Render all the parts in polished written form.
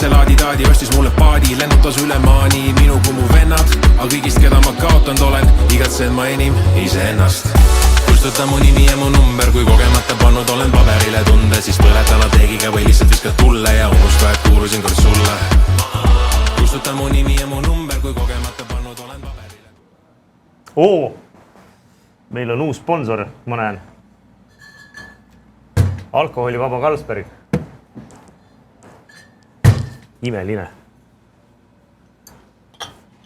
see laadi-taadi ostis mulle paadi, lennutas üle maani minu kui mu vennad, aga kõigist, keda ma kaotanud olen, igatsen ma enim iseennast. Kustuta mu nimi ja mu number, kui kogemata pannud olen paberile tunde, siis põleta teegiga või lihtsalt viskad tulle ja unusta, et kuulusin kord sulle. Kustuta mu nimi ja mu number, kui kogemata pannud olen paberile. Meil on uus sponsor, ma näen. Alkoholivaba Carlsberg. Imeline.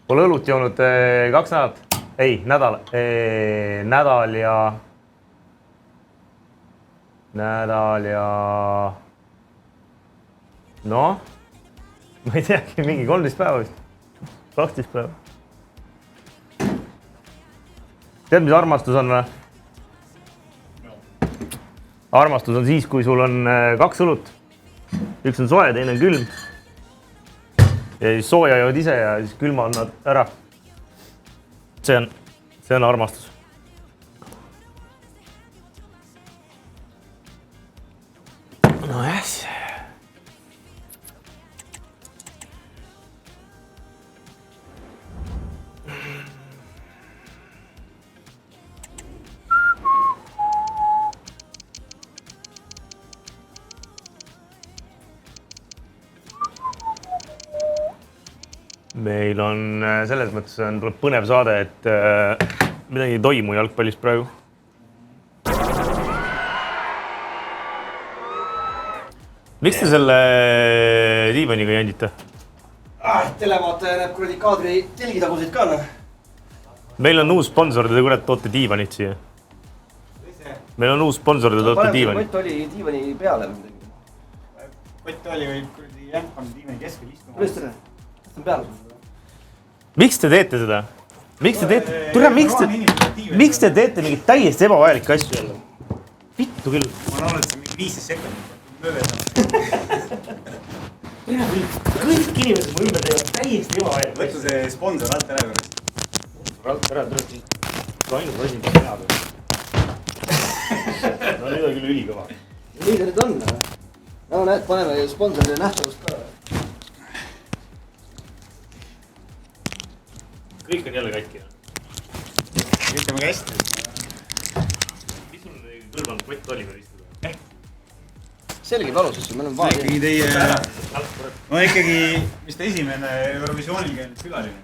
Pole õlut joonud 2 nädalat. Ei, nädal ja... No, ma ei teagi, mingi 13 päeva vist. 12 päeva. Tead, mis armastus on või? Armastus on siis, kui sul on 2 õlut. Üks on soe, teine on külm. Ja siis sooja jood ise ja siis külma annad ära. See on armastus. No yes. Meil on selles mõttes tuleb põnev saade, et midagi ei toimu jalgpallis praegu. Miks te selle diivaniga jandite? Televaataja näeb kuradi kaadri telgitagusid ka, noh. Meil on uus sponsor, te kurat toote diivanit siia. Meil on uus sponsor, te toote diivanit. Kott oli diivani peale. Kott oli või kuradi jämpanud diivani keskel istuma. Mõistere, on peale. Miks te teete seda? Miks te teete mingit täiesti ebavajalikke asju jälle? Vittu küll. Ma olen olnud siin mingi 15 sekundit. Kõik inimesed mu ümber teevad täiesti ebavajalikke. Võttu see sponsor alt ära korrast. Alt ära tõesti. Ainult rosin peab näha. No nüüd on küll ülikõva. Nii ta nüüd on. No näed, paneme sponsorile nähtavust ka. Kõik on jälle katki. Kõik on väga hästi. Mis sul kõrval Kott oli veel istuda? Selgi valusus, meil on vaja. Ikkagi teie... No ikkagi, mis ta esimene Eurovisioonil käinud külaline?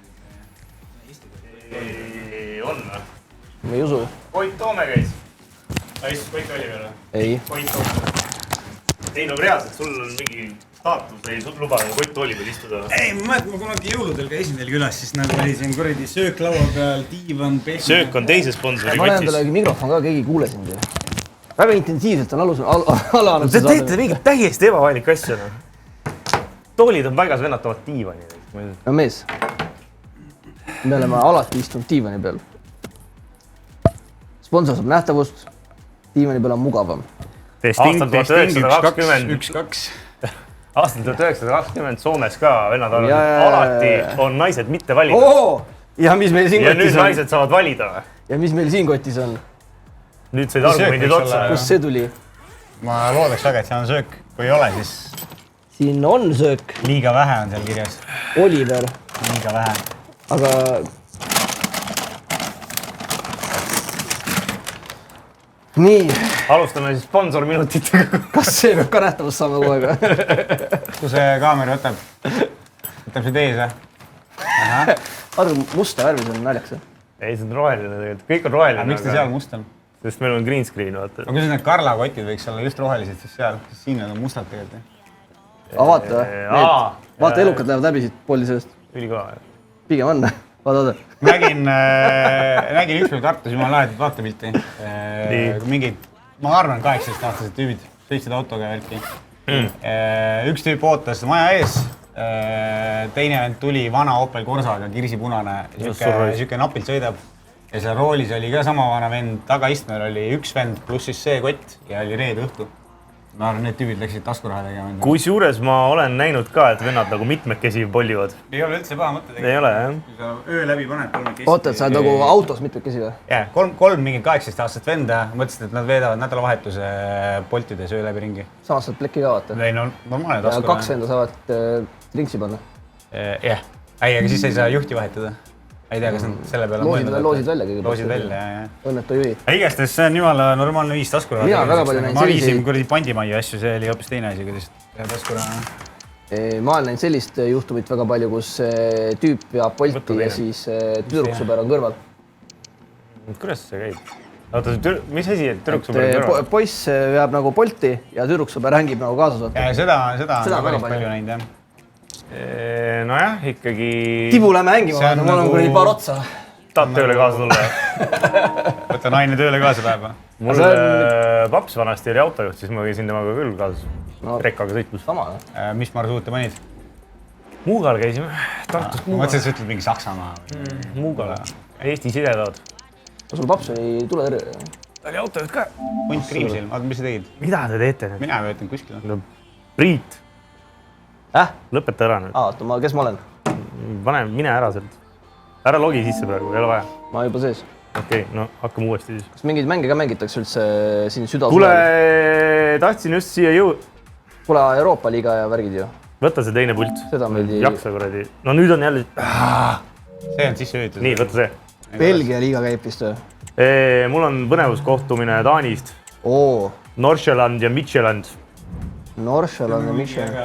On või? Ma ei usu. Koit Toome käis. Istus Koit oli veel või? Ei. Koit Toome. Ei no reaalselt, sul on mingi staatus ei luba Koit oli veel istuda. Ei, ma mäletan, ma kunagi jõuludel käisin teil külas, siis nagu oli siin kuradi söök laua peal, diivan, pehme. Söök on teise sponsori ma näen talle mikrofon ka, keegi ei kuule sind. Väga intensiivselt on alanud. Te teete mingit täiesti ebavajalik asja. Toolid on paigas, vennatavad diivani. No mees, me oleme alati istunud diivani peal. Sponsor saab nähtavust, diivani peal on mugavam. Aastal 1920 Soomes ka vennad alati on naised mitte valida. Ja mis meil siin kotis on? Ja nüüd naised saavad valida. Ja mis meil siin kotis on? Nüüd said argumendid otsa. Kust see tuli? Ma loodaks väga, et see on söök. Kui ei ole, siis... Siin on söök. Liiga vähe on seal kirjas. Oliver. Liiga vähe. Aga... Nii. Alustame siis sponsorminutitega. Kas see peab ka nähtavust saama kogu aega? Kui see kaamera võtab see tees, või? Arvu, musta värvis on naljaks, või? Ei, see on roheline tegelikult. Kõik on roheline. Miks ta seal must on? Sest meil on green screen, vaata. Aga kui need karlakotid võiks olla just rohelised, siis seal, siis siin on mustad tegelikult. Vaata, vaata elukad lähevad läbi siit pooldi sellest. Ülikõva. Pigem on, vaata. Nägin ükspäev Tartus, jumal lahetud vaatepilti. Mingid, ma arvan, 18-aastased tüübid sõitsid autoga ja värki. Üks tüüp ootas maja ees, teine vend tuli vana Opel Corsaga, kirsipunane, siuke napilt sõidab. Ja seal roolis oli ka sama vana vend, tagaistmel oli üks vend pluss siis see kott ja oli reede õhtu. Ma arvan, need tüübid läksid taskuraha tegema. Kus juures ma olen näinud ka, et vennad nagu mitmekesi pollivad. Ei ole üldse paha mõte tegema. Ei ole, jah. Kui sa öö läbi paned kolmekesi. Oota, et sa oled nagu autos mitmekesi või? Jah, kolm mingid 18-aastast venda mõtlesid, et nad veedavad nädalavahetuse Boltides öö läbi ringi. Samas saad plekki ka vaata. Ei, no normaalne taskuraha. Ja 2 venda saavad Trinksi panna? Jah. Ei, aga siis ei saa juhti vahetada. Ei tea, kas nad selle peale loosid välja kõigepealt. Loosid välja, jah. Õnnetu juhi. Igastes see on jumala normaalne viis taskuraha. Mina väga palju näin ma viisin kuradi pandimajja asju, see oli hoopis teine asi, kuidas taskuraha. Ma olen näinud sellist juhtumit väga palju, kus tüüp veab Bolti ja siis tüdruksõber on kõrval. Kuidas see käib? Oota, mis asi, et tüdruksõber on kõrval? Poiss veab nagu Bolti ja tüdruksõber hängib nagu kaasas. Seda on päris palju näinud, jah. Nojah, ikkagi... Tibu lähme hängima, mul on kuradi paar otsa. Tahad tööle kaasa tulla? Võta naine tööle kaasa päeva. Mul paps vanasti oli autojuht, siis ma käisin temaga küll kaasas rekkaga sõitmus. Sama, mis marsuute panid? Muugal käisime. Tartust Muugal. Ma mõtlesin, et sa ütled mingi Saksamaa. Muugal. Eesti sidedavad. Sul paps oli tuletõrje? Ta oli autojuht ka. Punt Kriimsil. Vaata, mis sa tegid? Mida te teete nüüd? Mina ei võetnud kuskil. Priit. Lõpeta ära nüüd. Oota, kes ma olen? Mine ära sealt. Ära logi sisse praegu, ei ole vaja. Ma juba sees. Okei, no hakkame uuesti siis. Kas mingeid mänge ka mängitakse üldse siin süda? Kuule, tahtsin just siia Kuule, Euroopa liiga ja värgid ju. Võta see teine pult. Seda meeldi... Jaksa kuradi. No nüüd on jälle... See on sisse ühitud. Nii, võta see. Belgia liiga käib vist või? Mul on põnevuskohtumine Taanist. Nordsjælland ja Midtjylland. Nordsjælland ja Midtjylland.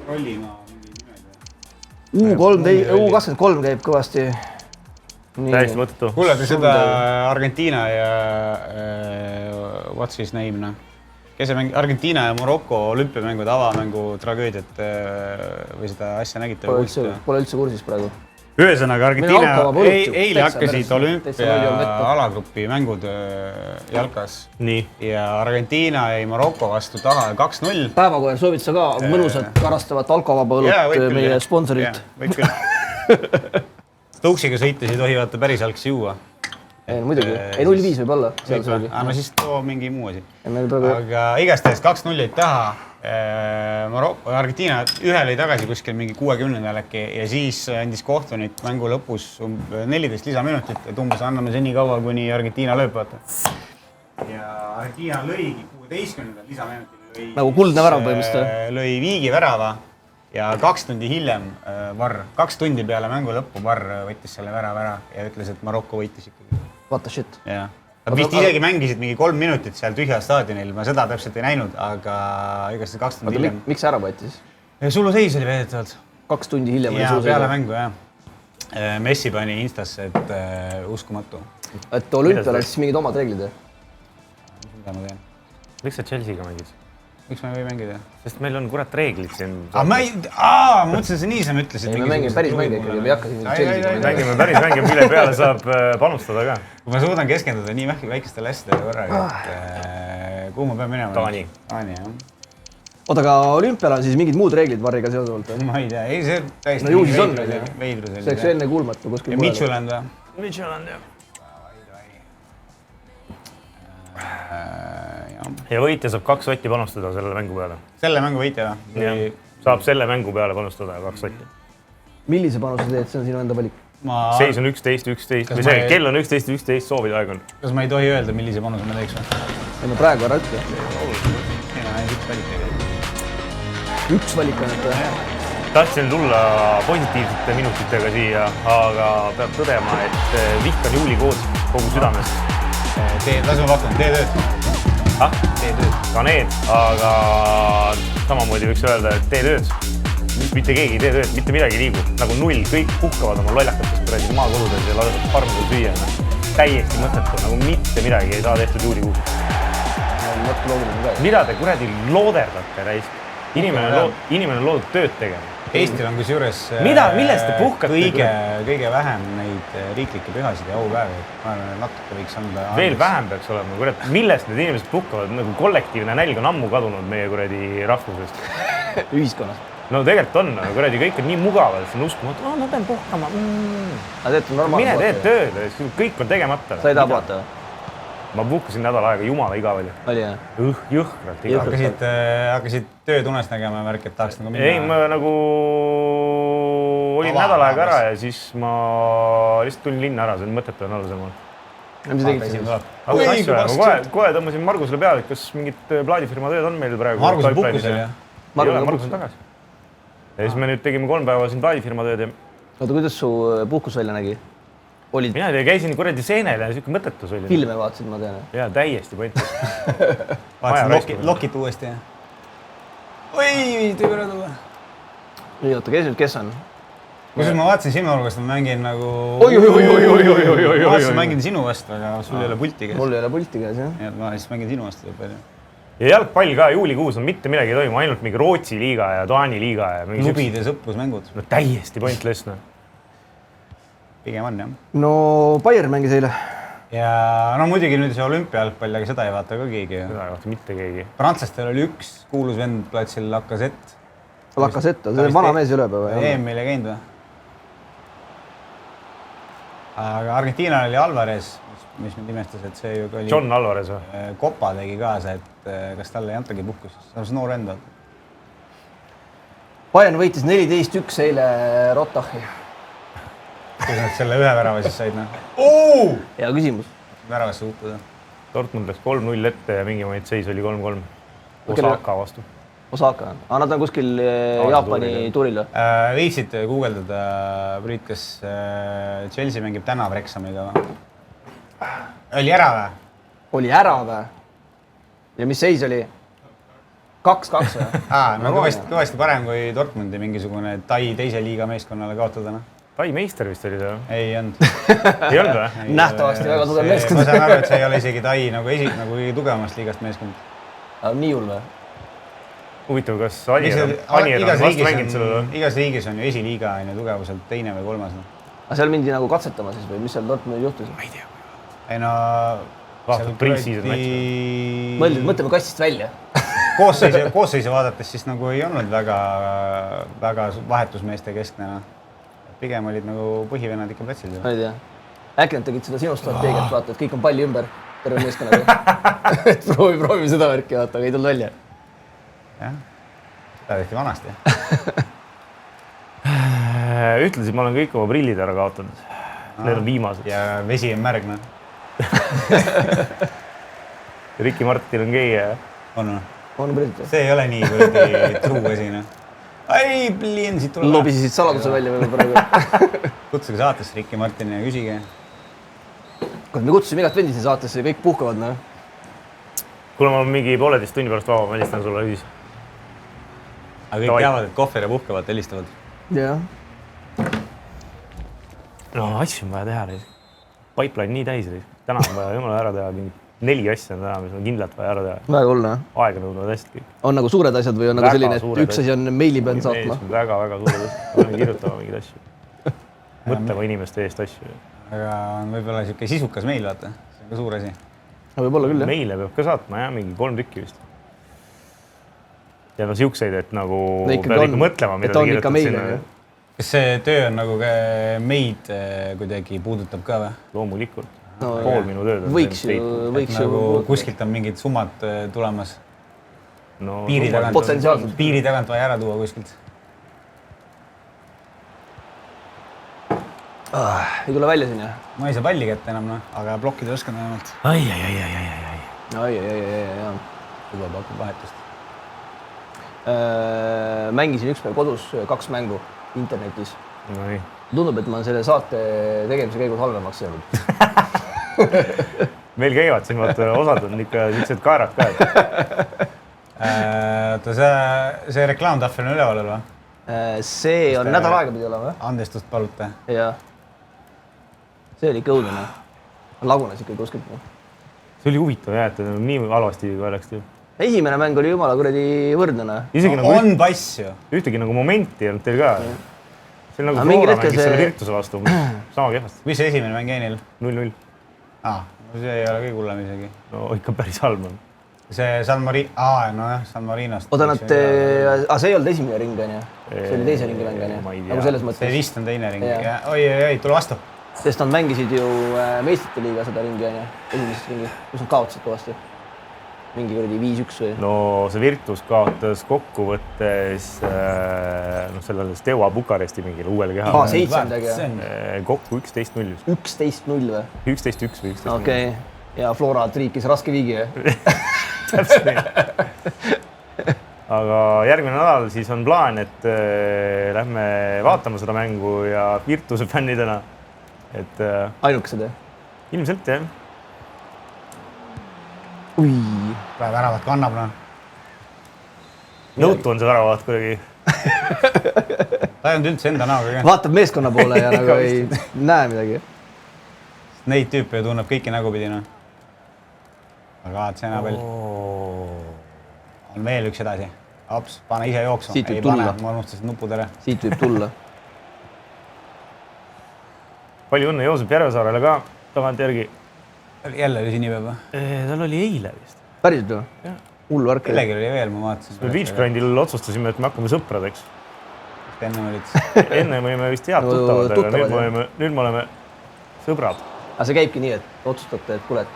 Rollimaa. U23 käib kõvasti. Täiesti mõttetu. Kuulete seda Argentiina ja what's his name? Argentiina ja Maroko olümpiamängu avamängu tragöödiat või seda asja nägite? Pole üldse kursis praegu. Ühesõnaga, Argentiina eile hakkasid olümpia alagrupi mängud jalkas. Ja Argentiina jäi Maroko vastu taha 2-0. Päevakoja soovid sa ka mõnusat karastavat alkovaba õlut meie sponsorilt? Võid küll. Tuksiga sõites ei tohi vaata päris algsi juua. Muidugi. Ei, 0-5 võib olla. No siis too mingi muu asi. Aga igastades 2-0 jäid taha. Argentiina ühel oli tagasi kuskil mingi 60 äkki ja siis andis kohtunik mängu lõpus 14 lisaminutit, et umbes anname seni kaua, kuni Argentiina lööb, vaata. Ja Argentiina lõigi 16 lisaminutil. Nagu kuldne värav põhimõtteliselt. Lõi viigi värava ja 2 tundi hiljem 2 tundi peale mängu lõppu Varr võttis selle värava ära ja ütles, et Maroko võitis ikkagi. What the shit? Jah. Vist isegi mängisid mingi 3 minutit seal tühja staadionil, ma seda täpselt ei näinud, aga igast 2 tundi hiljem. Miks ära võeti siis? Suluseis oli veedetavalt. 2 tundi hiljem oli suluseis? Peale mängu, jah. Messi pani Instasse, et uskumatu. Et olümpial oleks siis mingid omad reeglid? Mida ma teen? Miks sa Chelsea'ga mängid? Miks ma ei või mängida? Sest meil on kurat reeglid siin. Ma mõtlesin, see nii sa mõtlesid. Me mängime päris mänge ikkagi, me ei hakka siin Chelsea'ga mängida. Mängime päris mänge, mille peale saab panustada ka. Kui ma suudan keskenduda nii väikestele asjadele korraga, et kuhu ma pean minema? Taani, jah. Oota, aga olümpial on siis mingid muud reeglid Varriga seosuvalt? Ma ei tea, ei see täiesti veidrus. See oleks enne kuulmatu kuskil. Ja Midtjylland või? Midtjylland, jah. Ja võitja saab 2 sotti panustada selle mängu peale. Selle mängu võitja või? Saab selle mängu peale panustada 2 sotti. Millise panuse teed, see on sinu enda valik? Seis on 11-11 või see, kell on 11-11, soovide aeg on. Kas ma ei tohi öelda, millise panuse ma teeks või? Ei, no praegu ära ütle. Üks valik on, et... Tahtsin tulla positiivsete minutitega siia, aga peab tõdema, et vihkan juulikoos kogu südamest. Las ma pakun, tee tööd. Tee tööd. Ka need, aga samamoodi võiks öelda, et tee tööd. Mitte keegi ei tee tööd, mitte midagi ei liigu. Nagu null, kõik puhkavad oma lollakatest maakodudes ja laseb farmidel süüa. Täiesti mõttetu, nagu mitte midagi ei saa tehtud juulikuus. Mida te kuradi looderdate, raisk? Inimene on loodud tööd tegema. Eestil on kusjuures millest te puhkate? Kõige vähem neid riiklikke pühasid ja aupäevi. Ma arvan, et natuke võiks anda... Veel vähem peaks olema. Kurat, millest need inimesed puhkavad? Nagu kollektiivne nälg on ammu kadunud meie kuradi rahvusest. Ühiskonnas. No tegelikult on. Kuradi kõik on nii mugavad, et see on uskumatu. Ma pean puhkama. Mine teed tööd. Kõik on tegemata. Sa ei taha puhata? Ma puhkasin nädal aega, jumala igav oli. Oli jah? Jõhkralt igav. Hakkasid töötunest nägema värk, et tahaks nagu minna? Ei, ma nagu olin nädal aega ära ja siis ma lihtsalt tulin linna ära, see on mõttetu on olla seal. Mis tegid siis? Kohe tõmbasin Margusele peale, et kas mingit plaadifirma tööd on meil praegu. Margus on puhkusel, jah? Margus on tagasi. ja siis me nüüd tegime 3 päeva siin plaadifirma tööd ja... Oota, kuidas su puhkus välja nägi? Mina käisin kuradi seenel ja siuke mõttetus oli. Filme vaatasid, ma tean. Jaa, täiesti pointis. Vaatasid lokit uuesti, jah? Oi, tõi korra tuua. Nii, oota, kes on? Kusjuures ma vaatasin sinu hulgast, ma mängin nagu... Oi. Ma mängin sinu vastu, aga sul ei ole pulti käes. Mul ei ole pulti käes, jah. Ja ma siis mängin sinu vastu palju. Ja jalgpall ka, juulikuus on mitte midagi ei toimu, ainult mingi Rootsi liiga ja Taani liiga ja... Klubid ja sõprusmängud. No täiesti pointless, no. Pigem on, jah. No Bayern mängis eile. Ja no muidugi nüüd see olümpiajalgpall, aga seda ei vaata ka keegi. Seda ei vaata mitte keegi. Prantslastel oli üks kuulus vend platsil Lacazette. Lacazette, see vana mees üle päeva. EM-il ei käinud või? Aga Argentiinal oli Alvarez, mis mind imestas, et see ju oli... John Alvarez või? Kopa tegi kaasa, et kas talle ei antagi puhkus. See on noor enda. Bayern võitis 14-1 eile Rottachi. Kuidas nad selle ühe värava siis said, noh? Hea küsimus. Väravasse uppuda. Dortmund läks 3-0 ette ja mingi moment seis oli 3-3. Osaka vastu. Osaka. Aga nad on kuskil Jaapani tuuril või? Viitsid guugeldada, Priit, kas Chelsea mängib täna Wrexhamiga või? Oli ära või? Oli ära või? Ja mis seis oli? 2-2 või? No kõvasti parem kui Dortmundi mingisugune Tai teise liiga meeskonnale kaotada, noh. Tai meister vist oli see või? Ei olnud. Ei olnud või? Nähtavasti väga tugev meeskond. Ma saan aru, et see ei ole isegi Tai nagu tugevamast liigast meeskond. Nii hull või? Huvitav, kas Anier on vastu mänginud selle või? Igas riigis on ju esiliiga tugevuselt teine või kolmas. Aga seal mindi nagu katsetama siis või mis seal Dortmundil juhtus? Ma ei tea. Ei no... Vaatad pre-season match. Mõtleme kastist välja. Koosseisu vaadates siis nagu ei olnud väga vahetusmeeste keskne. Pigem olid nagu põhivennad ikka platsil. Ma ei tea. Äkki nad tegid seda sinu strateegiat, vaata, et kõik on palli ümber terve meeskonnaga. Et proovi seda värki, vaata, aga ei tulnud välja. Jah, seda tehti vanasti. Ütlesid, ma olen kõik oma prillid ära kaotanud. Need on viimased. Ja vesi on märg, noh. Ricky Martin on gei, jah? On või? On prillid. See ei ole nii kuradi truu asi, noh. Ai, plien, siit tuleb. Lobisid saladuse välja veel praegu. Kutsuge saatesse Ricky Martini ja küsige. Me kutsusime igat vendi siin saatesse ja kõik puhkavad, noh. Kuule, ma olen mingi 1,5 tunni pärast vaba, ma helistan sulle siis. Aga kõik teavad, et kohver ja puhkavad, helistavad. Jah. No asju on vaja teha. Pipeline nii täis. Täna on vaja jumala ära teha. 4 asja on täna, mis on kindlalt vaja ära teha. Väga hull, jah. Aega nõudnud hästi kõik. On nagu suured asjad või on nagu selline, et üks asi on meili peal saatma? Väga suured asjad. Olen kirjutama mingeid asju. Mõtlema inimeste eest asju. Aga on võib-olla siuke sisukas meil, vaata. See on ka suur asi. Võib-olla küll, jah. Meile peab ka saatma, jah, mingi 3 tükki vist. Ja no siukseid, et nagu peab ikka mõtlema, mida ta kirjutab sinna. Kas see töö on nagu meid kuidagi puudutab ka või? Loomulikult. Pool minu tööd on. Võiks ju. Nagu kuskilt on mingid summad tulemas. Piiri tagant vaja ära tuua kuskilt. Ei tule välja siin, jah? Ma ei saa palli kätte enam, aga blokkida oskan vähemalt. Ai. Juba pakub vahetust. Mängisin ükspäev kodus 2 mängu internetis. No nii. Tundub, et ma olen selle saate tegemise käigus halvemaks jäänud. Meil käivad siin, vaata, osad on ikka niisugused kaerad ka. See reklaamtahvel on üleval või? See on nädal aega pidi olema, jah? Andestust palute. Jah. See oli ikka õudne. Lagunes ikka kuskilt. See oli huvitav, jah, et nii halvasti läks. Esimene mäng oli jumala kuradi võrdne. On pass ju. Ühtegi nagu momenti ei olnud teil ka. See on nagu Flora mängis selle Virtuse vastu. Sama kehvasti. Mis see esimene mäng jäi neil? 0-0. See ei ole kõige hullem isegi. No ikka päris halb on. See San Marinost. Oota, see ei olnud esimene ring, on ju? See oli teise ringi mäng, on ju? Nagu selles mõttes. See vist on teine ring. Oi, tule vastu. Sest nad mängisid ju meistrite liiga seda ringi, on ju? Esimesest ringi, kus nad kaotasid kõvasti. Mingi kuradi 5-1 või? No see Virtus kaotas kokkuvõttes sellele Steaua Bukaresti mingile uuele kehale. 7. Kokku 11-0. 11-0 või? 11-1 või 11-0. Okei. Ja Flora triikis raske viigi või? Täpselt nii. aga järgmine nädal siis on plaan, et lähme vaatama seda mängu ja Virtuse fännidena. Et ainukesed, jah? Ilmselt, jah. Ui. Praegu väravat kannab, Nõutu on see väravat kuidagi. Ta ei olnud üldse enda näoga ka. Vaatab meeskonna poole ja nagu ei näe midagi. Neid tüüpe ju tunneb kõiki nägupidi, Aga vaat see Enabel. On veel üks edasi. Hops, pane ise jooksu. Siit võib tulla. Ma unustasin nupud ära. Siit võib tulla. Palju õnne Joosep Järvesaarele ka tagant järgi. Jälle oli sinipäev või? Tal oli eile vist. Päriselt või? Hullu värk. Kellegi oli veel, ma vaatasin. Me Beachgrindil otsustasime, et me hakkame sõpradeks. Enne olid. Enne võime vist head tuttavad, aga nüüd me oleme sõbrad. Aga see käibki nii, et otsustate, et kuule, et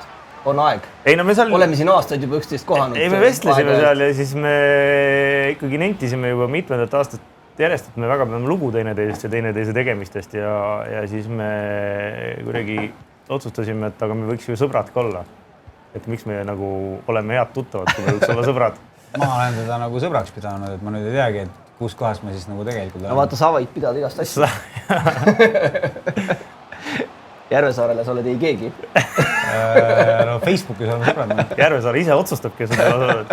on aeg. Ei, no me seal... Oleme siin aastaid juba üksteist kohanud. Ei, me vestlesime seal ja siis me ikkagi nentisime juba mitmendat aastat järjest, et me väga peame lugu teineteisest ja teineteise tegemistest ja siis me kuidagi otsustasime, et aga me võiks ju sõbrad ka olla. Et miks me nagu oleme head tuttavad, kui me võiks olla sõbrad. Ma olen teda nagu sõbraks pidanud, et ma nüüd ei teagi, et kus kohas me siis nagu tegelikult oleme. No vaata, sa võid pidada igast asja. Järvesaarele sa oled ei keegi. No Facebookis oleme sõbrad. Järvesaar ise otsustab, kes on sõbrad.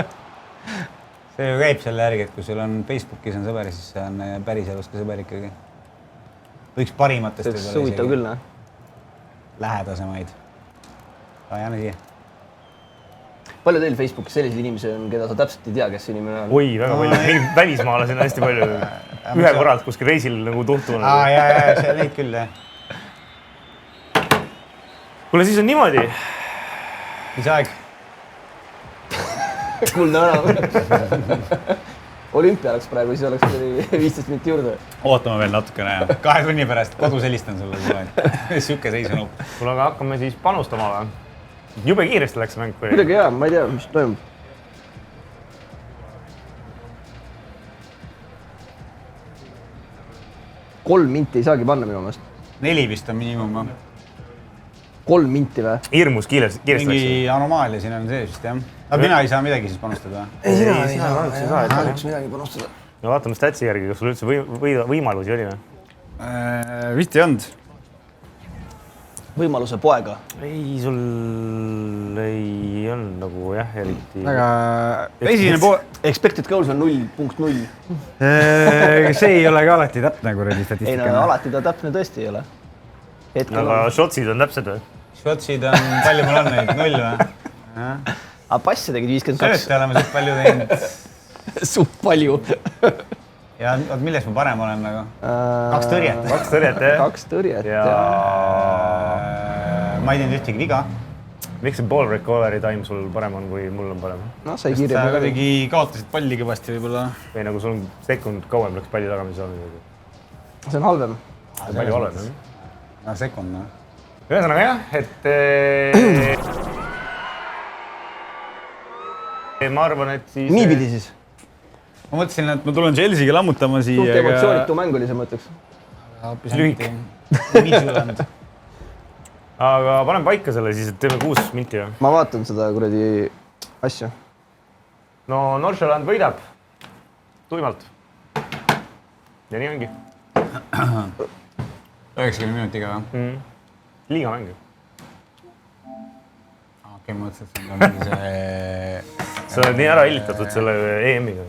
See ju käib selle järgi, et kui sul on Facebookis on sõber, siis see on päris elus ka sõber ikkagi. Üks parimatest see huvitav küll, lähedasemaid. Jääme siia. Palju teil Facebookis selliseid inimesi on, keda sa täpselt ei tea, kes inimene on? Oi, väga palju. Välismaalasi on hästi palju. Ühe korralt kuskil reisil nagu tuhtunud. Jaa, see neid küll, jah. Kuule, siis on niimoodi. Mis aeg? Kuulda ära. Olümpia oleks praegu, siis oleks 15 minutit juurde. Ootame veel natukene. 2 tunni pärast kodus helistan sulle. Siuke seis on upp. Kuule, aga hakkame siis panustama või? Jube kiiresti läks mäng. Kuidagi jaa, ma ei tea, mis toimub. 3 minti ei saagi panna minu meelest. 4 vist on miinimum. 3 minti või? Hirmus kiiresti läks. Mingi anomaalia siin on sees vist, jah. Aga mina ei saa midagi siis panustada. Ei, sina ei saa midagi panustada. No vaatame statsi järgi, kas sul üldse võimalusi oli? Vist ei olnud. Võimaluse poega? Ei, sul ei olnud nagu jah, eriti... Aga esimene pool... Expected goals on 0.0. See ei ole ka alati täpne kuradi statistika. Ei, no alati ta täpne tõesti ei ole. Aga shotsid on täpsed või? Shotsid on, palju mul on neid? 0 või? Aga passe tegid 52. Sööte oleme suht palju teinud. Suht palju. Ja milles ma parem olen nagu? 2 tõrjet. 2 tõrjet, jah? 2 tõrjet, Ma ei teinud ühtegi viga. Miks see ball recovery time sul parem on, kui mul on parem? No, sai kiirem. Sa kuidagi kaotasid palli kõvasti võib-olla. Või nagu sul sekund kauem läks palli tagamise saanud. See on halvem. See on palju halvem, jah? No sekund, no. Ühesõnaga jah, et... Ma arvan, et siis... Nii pidi siis? Ma mõtlesin, et ma tulen Chelsea'ga lammutama siia. Suht emotsioonitu mäng oli, see ma ütleks. Lühik. Aga panen paika selle siis, et teeme 6 minti või? Ma vaatan seda kuradi asja. No Nordsjælland võidab. Tuimalt. Ja nii ongi. 90 minutiga või? Liiga mängu. Okei, ma mõtlesin, et see on mingi see... Sa oled nii ära hillitatud selle EM-iga.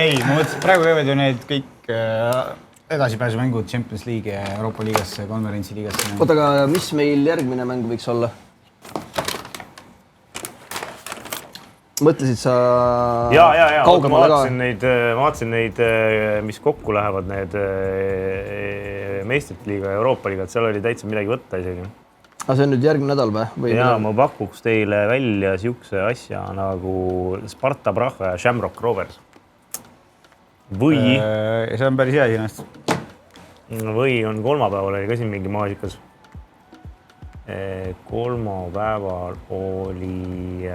Ei, ma mõtlesin, praegu käivad ju need kõik edasipääsumängud Champions League ja Euroopa liigasse, konverentsi liigasse. Oota, aga mis meil järgmine mäng võiks olla? Mõtlesid sa kaugemale ka? Ma vaatasin neid, mis kokku lähevad, need Meistrite liiga ja Euroopa liiga, et seal oli täitsa midagi võtta isegi. Aga see on nüüd järgmine nädal või? Jaa, ma pakuks teile välja siukse asja nagu Sparta Praha ja Shamrock Rovers. Või... See on päris hea hinnast. Või on kolmapäeval oli ka siin mingi maasikas. Kolmapäeval oli...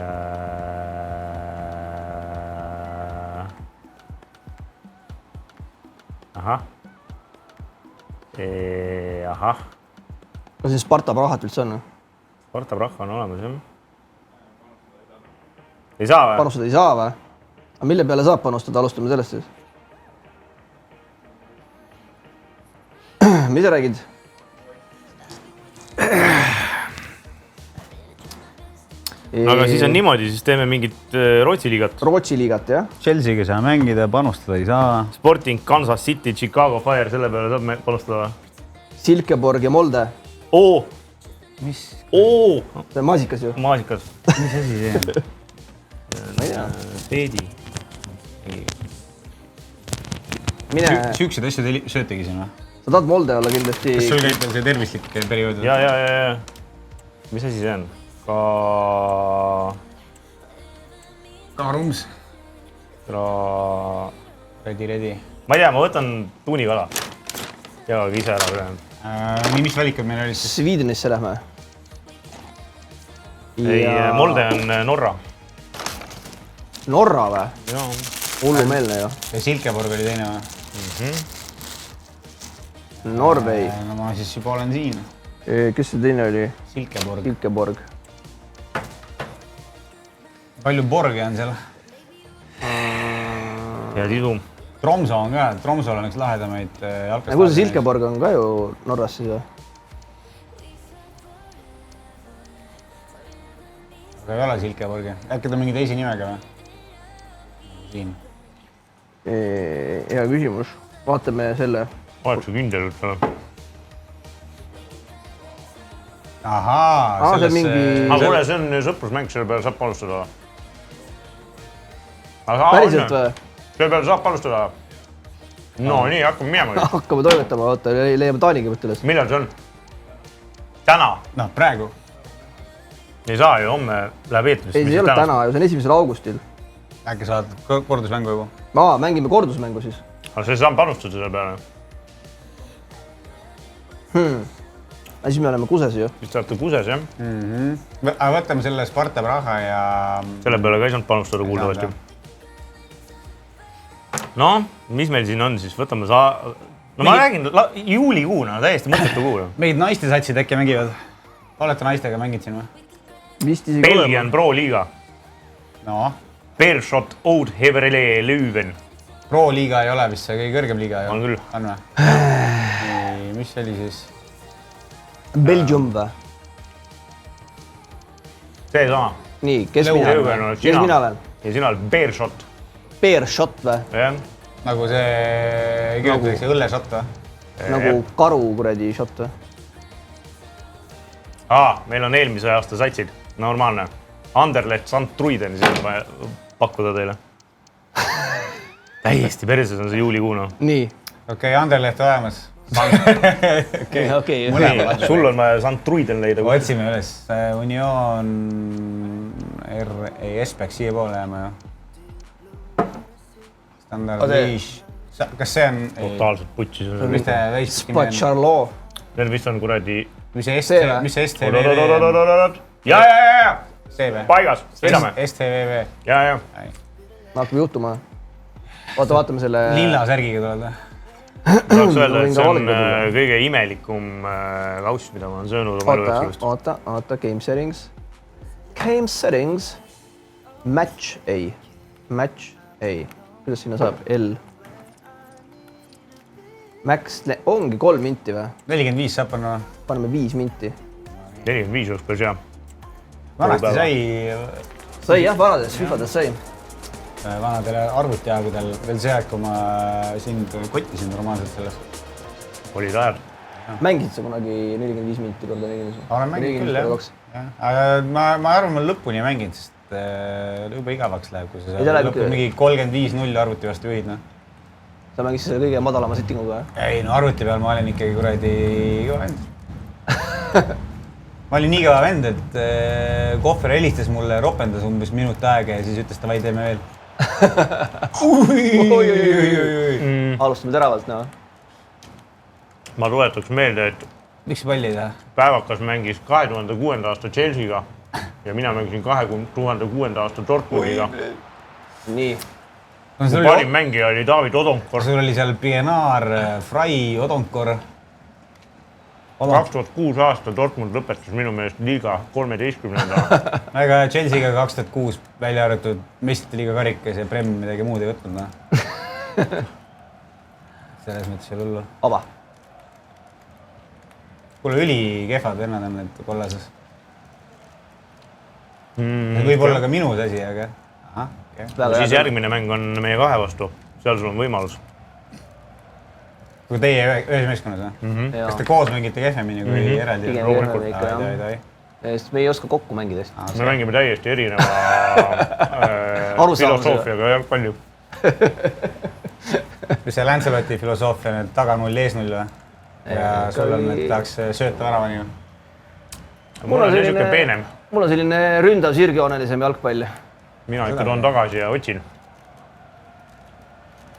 Ahah. Kas see Sparta Prahat üldse on? Sparta Praha on olemas, jah. Ei saa või? Panustada ei saa või? Aga mille peale saab panustada, alustame sellest siis? Mis sa räägid? Aga siis on niimoodi, siis teeme mingit Rootsi liigat. Rootsi liigat, jah? Chelsea'ga saa mängida, panustada ei saa. Sporting, Kansas City, Chicago Fire, selle peale saab panustada. Silkeborg ja Molde. Oo! Mis? Oo! See on maasikas ju. Maasikas. Mis asi see on? Ma ei tea. Peedi. Mine... Süüksed asjad söötegi siin või? Sa tahad Molde olla kindlasti... Kas sul käib see tervislik periood? Ja. Mis asi see on? Kaarums. Redi. Ma ei tea, ma võtan tuunikala. Jagage ise ära üle. Nii, mis valikud meil olid? Svidenisse lähme. Ei, Molde on Norra. Norra või? Jaa. Hullumeelne ju. Ja Silkeborg oli teine või? Norvei. No ma siis juba olen siin. Kes see teine oli? Silkeborg. Palju borge on seal? Ja tidu. Tromso on ka, Tromsol on üks lahedamaid jalkast. Kuule, see Silkeborg on ka ju Norras siis või? Aga ei ole Silkeborgi. Äkki ta mingi teise nimega või? Siin. Hea küsimus. Vaatame selle. Oled sa kindel üldse? Ahaa, see on mingi... Kuule, see on sõprusmäng, selle peale saab panustada. Päriselt või? Selle peale saab panustada. No nii, hakkame minema. Hakkame toimetama, oota, leiame Taaniga võtteles. Millal see on? Täna? Noh, praegu. Ei saa ju, homme läheb eetris. Ei, see ei ole täna, see on 1. augustil. Äkki saad kordusmängu juba? Mängime kordusmängu siis. Aga see saab panustada selle peale. Siis me oleme kuses ju. Siis te olete kuses, jah? Aga võtame selle Sparta Praha ja... Selle peale ka ei saanud panustada kuuldavasti. No, mis meil siin on siis? Võtame No ma räägin, juulikuuna, täiesti mõttetu kuu. Meid naiste satsid äkki mängivad? Olete naistega mängid siin või? Belgian Pro Liiga. No? Beerschot Oud Heverlee Leuven. Pro Liiga ei ole vist see kõige kõrgem liiga? On küll. On või? Mis oli siis? Belgium või? See sama. Nii, kes mina olen? Ja sina oled Beerschot. Beerschot või? Jah. Nagu see kirjutatakse õllešot või? Nagu karu kuradi šot või? Meil on eelmise aasta satsid. Normaalne. Anderlecht Sant Truiden siin on vaja pakkuda teile. Täiesti perses on see juulikuuna. Nii. Okei, Anderlecht olemas. Okei. Sul on vaja Sant Truiden leida. Otsime üles. Union RES peaks siia poole jääma ju. Standard Liis. Kas see on... Totaalselt putsis. Mis te veist... Spot Charlot. Need vist on kuradi... Mis see STVV on? Ja. CV. Paigas. Sõidame. STVV. Ja. Hakkab juhtuma. Vaatame selle... Lilla särgiga tuled või? Tahaks öelda, et see on kõige imelikum kauss, mida ma olen söönud oma elu jooksul. Oota, Game Settings. Game Settings. Match A. Kuidas sinna saab? L. Max, ongi 3 minti või? 45 saab panna või? Paneme 5 minti. 45 oleks päris hea. Vanasti sai... Sai jah, vanades FIFades sai. Vanadele arvutiaegudel veel see aeg, kui ma sind kottisin normaalselt sellest. Olid ajad. Mängid sa kunagi 45 minti korda 45? Olen mänginud küll, jah. Aga ma arvan, ma lõpuni ei mänginud, sest juba igavaks läheb, kui sa lõpuni mingi 35-0 arvuti vastu juhid. Sa mängis selle kõige madalama settinguga, jah? Ei, no arvuti peal ma olin ikkagi kuradi kõva vend. Ma olin nii kõva vend, et Kohver helistas mulle, ropendas umbes minut aega ja siis ütles, davai, teeme veel. Alustame teravalt, no. Ma tuletaks meelde, et... Miks palli ei taha? Päevakas mängis 2006. aasta Chelsea'ga ja mina mängisin 2006. aasta Dortmundiga. Nii. Parim mängija oli David Odonkor. Sul oli seal Pienaar, Frai, Odonkor. 2006 aastal Dortmund lõpetas minu meelest liiga 13. Aga Chelsea'ga 2006 välja arvatud meistrite liiga karikas ja Prem midagi muud ei võtnud, Selles mõttes ei hullu. Aba. Kuule, ülikehvad vennad on need kollases. Võib-olla ka minu asi, aga... Siis järgmine mäng on meie 2 vastu. Seal sul on võimalus. Kui teie ühes meeskonnas, Kas te koos mängite kehvemini kui eraldi? Sest me ei oska kokku mängida. Me mängime täiesti erineva filosoofiaga jalgpalli. See Lanceloti filosoofia, need taganull, eesnull või? Ja sul on, et tahaks sööta väravani või? Mul on niisugune peenem. Mul on selline ründav sirgjoonelisem jalgpall. Mina ikka toon tagasi ja otsin.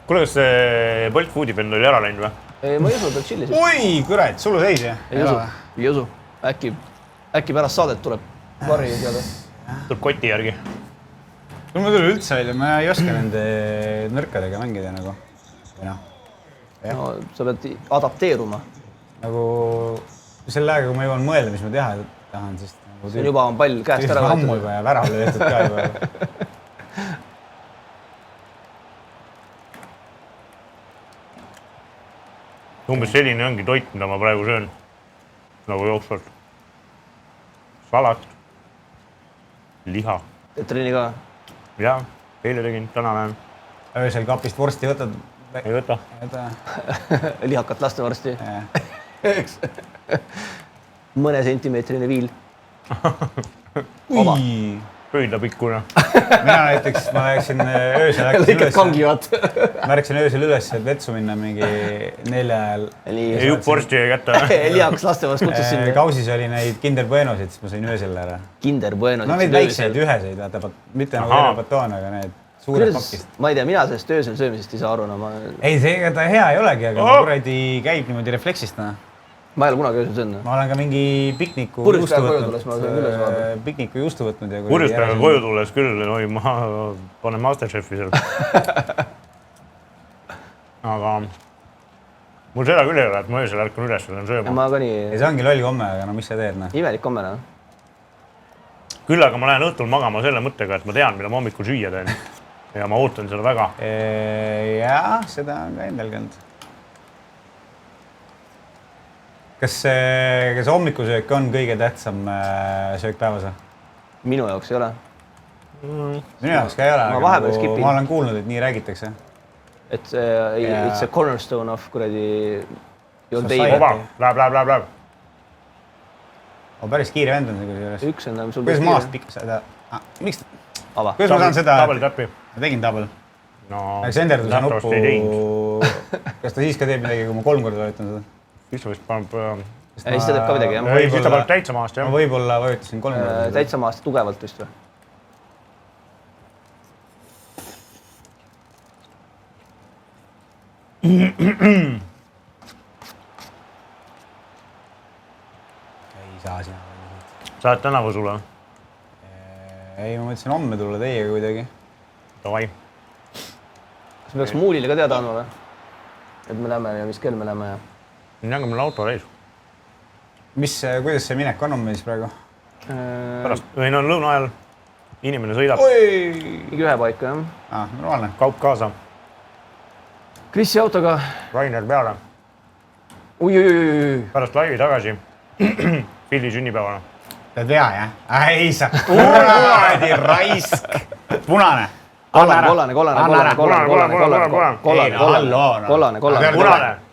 Kuule, kas see Bolt Foodipend oli ära läinud või? Ei, ma ei usu, ta chillis. Oi, kurat, sulu seis, jah? Ei usu. Äkki pärast saadet tuleb varri teada. Tuleb koti järgi. Kui ma tuli üldse välja, ma ei oska nende nõrkadega mängida nagu. No, sa pead adapteeruma. Nagu selle aega, kui ma jõuan mõelda, mis ma teha tahan, siis... See on juba on pall käest ära võetud. Ammu juba ja väravale tehtud ka juba. Umbes selline ongi toit, mida ma praegu söön. Nagu jooksvalt. Salat. Liha. Teed trenni ka? Jaa, eile tegin, täna lähen. Öösel kapist vorsti võtad? Ei võta. Lihakat laste varsti. Eks. Mõne sentimeetrine viil. Ui! Pöidlapikkuna. Mina näiteks, ma läksin öösel Lõikad kangivad. Ma läksin öösel üles, et vetsu minna mingi 4 ajal. Ja jupp vorsti jäi kätte. Lihakas laste varst kutsus sinna. Kausis oli neid Kinder Buenosid, siis ma sain öösel ära. Kinder Buenosid? No neid väikseid üheseid, mitte nagu terve batoon, aga need suured pakist. Ma ei tea, mina sellest öösel söömisest ei saa aru. Ei, see ega ta hea ei olegi, aga kuradi käib niimoodi refleksist. Ma ei ole kunagi öösel söönud. Ma olen ka mingi pikniku juustu võtnud. Purjuspäeva koju tulles küll, ma panen Masterchefi seal. Aga mul seda küll ei ole, et ma öösel ärkan üles olen sööma. Ma ka nii... See ongi loll komme, aga no mis sa teed? Imelik komme, Küll aga ma lähen õhtul magama selle mõttega, et ma tean, mida ma hommikul süüa teen. Ja ma ootan seda väga. Jaa, seda on ka endal käinud. Kas hommikusöök on kõige tähtsam söök päevas? Minu jaoks ei ole. Minu jaoks ka ei ole, aga ma olen kuulnud, et nii räägitakse. Et it's a cornerstone of kuradi... Oba, läheb. Päris kiire vend on see juures. Üks on sul... Kuidas maast pikk seda... Miks? Ava. Kuidas ma saan seda... Double täppi. Ma tegin double. Eks enderduse nuppu... Kas ta siis ka teeb midagi, kui ma 3 korda vajutan seda? Siis ta vist paneb... Siis ta teeb ka midagi, jah? Siis ta paneb täitsa maast, jah? Ma võib-olla vajutasin 3 korda. Täitsa maast tugevalt vist või? Ei saa sina. Saad tänavu sulle? Ei, ma mõtlesin homme tulla teiega kuidagi. Davai. Kas me peaks Muulile ka teada andma või? Et me lähme ja mis kell me lähme ja... Aga meil auto reis. Kuidas see minek on meil siis praegu? Pärast, või no lõuna ajal inimene sõidab. Mingi ühe paika, jah? Normaalne. Kaup kaasa. Krissi autoga. Rainer peale. Ui. Pärast laivi tagasi. Pilli sünnipäevana. Tead vea, jah? Ei sa. Kuradi raisk. Punane. Kollane.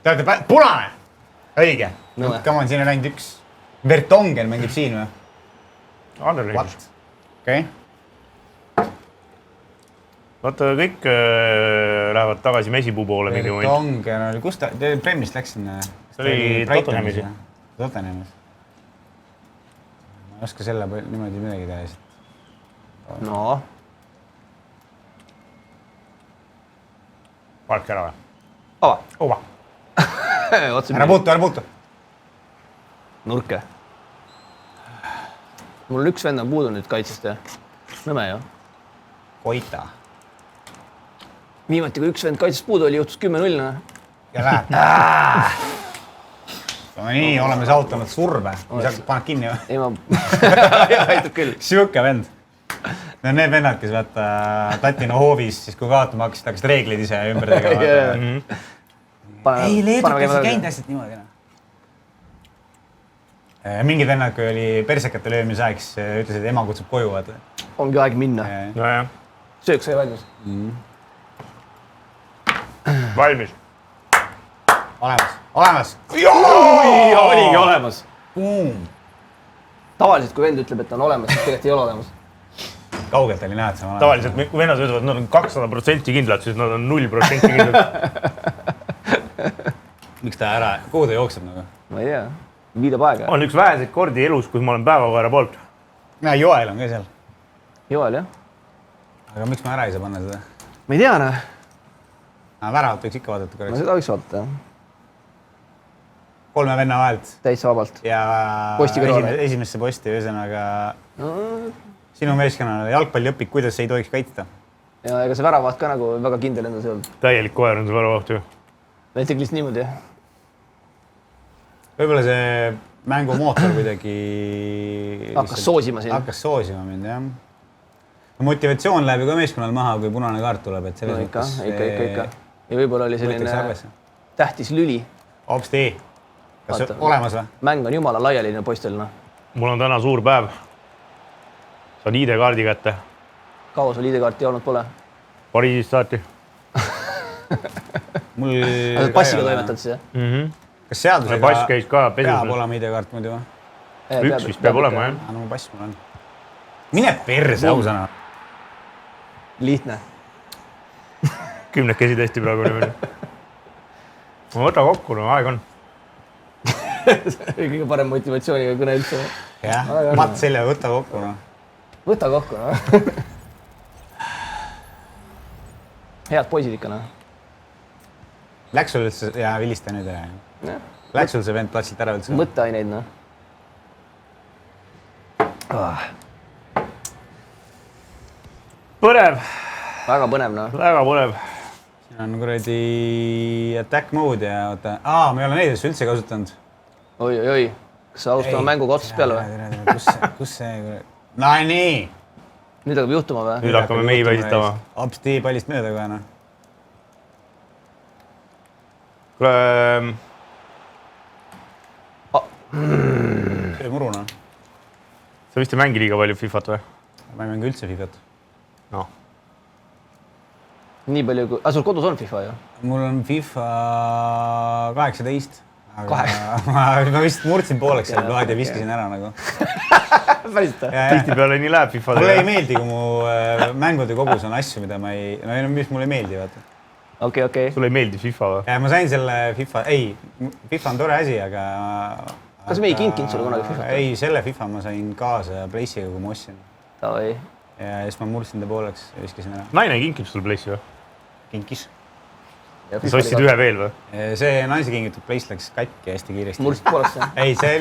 Te olete punane. Õige. Come on, siin on ainult üks. Vertongen mängib siin või? Anderlechtist. Okei. Vaata, kõik lähevad tagasi Mesipuu poole mingi moment. Vertongen oli, kus ta Premmist läks sinna? See oli Tottenhamis. Tottenhamis. Ma ei oska selle niimoodi midagi teha. No. Vaadake ära või? Ava. Ära puutu. Nurke. Mul on üks vend on puudu nüüd kaitsest ja nõme ju. Koita. Viimati, kui üks vend kaitsest puudu oli, juhtus 10-0. Ja läheb. no nii, oleme saavutanud surve. Mis hakkad, paned kinni või? Ei, ma aitab küll. Siuke vend. No need vennad, kes vaata Tatina hoovis, siis kui kaotama hakkasid reeglid ise ümber tegema. Ei, Leedukes ei käinud asjad niimoodi. Mingid vennad, kui oli persekate löömise aeg, siis ütlesid, et ema kutsub koju. Ongi aeg minna. Söök sai valmis. Valmis. Olemas. Oligi olemas. Tavaliselt, kui vend ütleb, et on olemas, siis tegelikult ei ole olemas. Kaugelt oli näha, et see on olemas. Tavaliselt, kui vennad ütlevad, et nad on 200% kindlad, siis nad on 0% kindlad. Miks ta ära? Kuhu ta jookseb nagu? Ma ei tea. Viidab aega. On üks väheseid kordi elus, kus ma olen päevakoera poolt. Näe, Joel on ka seal. Joel, jah. Aga miks ma ära ei saa panna seda? Ma ei tea, noh. Väravat võiks ikka vaadata Ma korraks. seda võiks vaadata, jah. 3 venna vahelt. Täitsa vabalt. Ja Posti kõrvale. esimesse posti, ühesõnaga sinu meeskonnale jalgpalliõpik, kuidas ei tohiks kaitsta. Ja ega see väravaht ka nagu väga kindel endas ei olnud. Täielik koer on see väravaht ju. Näiteks lihtsalt niimoodi, jah. Võib-olla see mängumootor kuidagi... Hakkas soosima siin. Hakkas soosima mind, jah. Motivatsioon läheb ju ka meeskonnal maha, kui punane kaart tuleb, et selles mõttes... Ikka. Ja võib-olla oli selline tähtis lüli. Hopsti. Kas see olemas või? Mäng on jumala laialine poistelina. Mul on täna suur päev. Saan ID-kaardi kätte. Kaua sul ID-kaarti olnud pole? Pariisist saati. Passiga toimetad siis, jah? Kas seadusega pass käis ka pesus. peab olema ID-kaart muidu või? Üks vist peab olema, jah. No pass mul on. Mine perse, ausõna. Lihtne. 10 tõesti praegu niimoodi. Ma võta kokku, no aeg on. Kõige parem motivatsiooniga kõne üldse. Jah, Mats Selja, võta kokku. Võta kokku, no. Head poisid ikka, no. Läks sul üldse, jaa, vilista nüüd ära. Läks sul see vend platsilt ära üldse? Mõtteaineid, no. Põnev. Väga põnev, no. Väga põnev. Siin on kuradi attack mode ja oota. Me ei ole neid üldse kasutanud. Oi. Kas sa alustame mänguga otsast peale või? Kus see? No nii! Nüüd hakkab juhtuma või? Nüüd hakkame mehi väisitama. Hopsti pallist mööda kohe, noh. See muru, noh. Sa vist ei mängi liiga palju Fifat või? Ma ei mängi üldse Fifat. No. Nii palju kui... sul kodus on FIFA ju? Mul on FIFA 18. Ma vist murdsin pooleks selle plaadi ja viskasin ära nagu. Päriselt või? Tihtipeale nii läheb FIFA. Mulle ei meeldi, kui mu mängude kogus on asju, mida ma ei... No mis mulle ei meeldi, vaata. Okei. Sulle ei meeldi FIFA või? Ma sain selle FIFA... Ei, FIFA on tore asi, aga... Kas me ei kinkinud sulle kunagi FIFA? Ei, selle FIFA ma sain kaasa Playsiga, kui ma ostsin. Tavai. Ja siis ma murdsin ta pooleks ja viskasin ära. Naine kinkib sulle Playsi või? Kinkis. Sa ostsid ühe veel või? See naise kingitud Plays läks katki hästi kiiresti. Murdsid pooleks, jah? Ei, see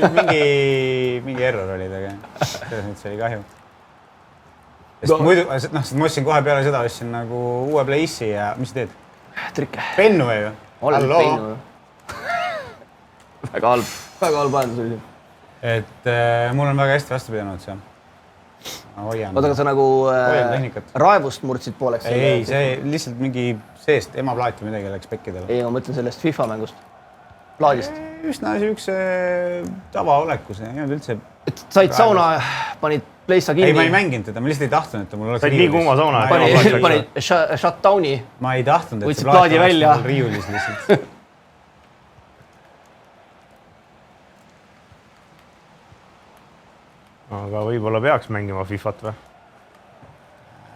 mingi error oli taga. Selles mõttes oli kahju. Sest muidu, ma ostsin kohe peale seda, ostsin nagu uue Playsi ja mis sa teed? Trikke. Pennu või? Oled pennu. Väga halb ajendus oli. Et mul on väga hästi vastu pidanud see. Oota, aga sa nagu raevust murdsid pooleks? Ei, see lihtsalt mingi seest emaplaat või midagi läks pekkidele. Ei, ma mõtlen sellest FIFA mängust. Plaadist. Üsna üks tavaolekus. Üldse... Said sauna, panid Playsta kinni? Ei, ma ei mänginud teda, ma lihtsalt ei tahtnud, et mul oleks riiulis. Said nii kuuma sauna. Panid shutdowni. Ma ei tahtnud, et see plaat oleks mul riiulis lihtsalt. Aga võib-olla peaks mängima Fifat või?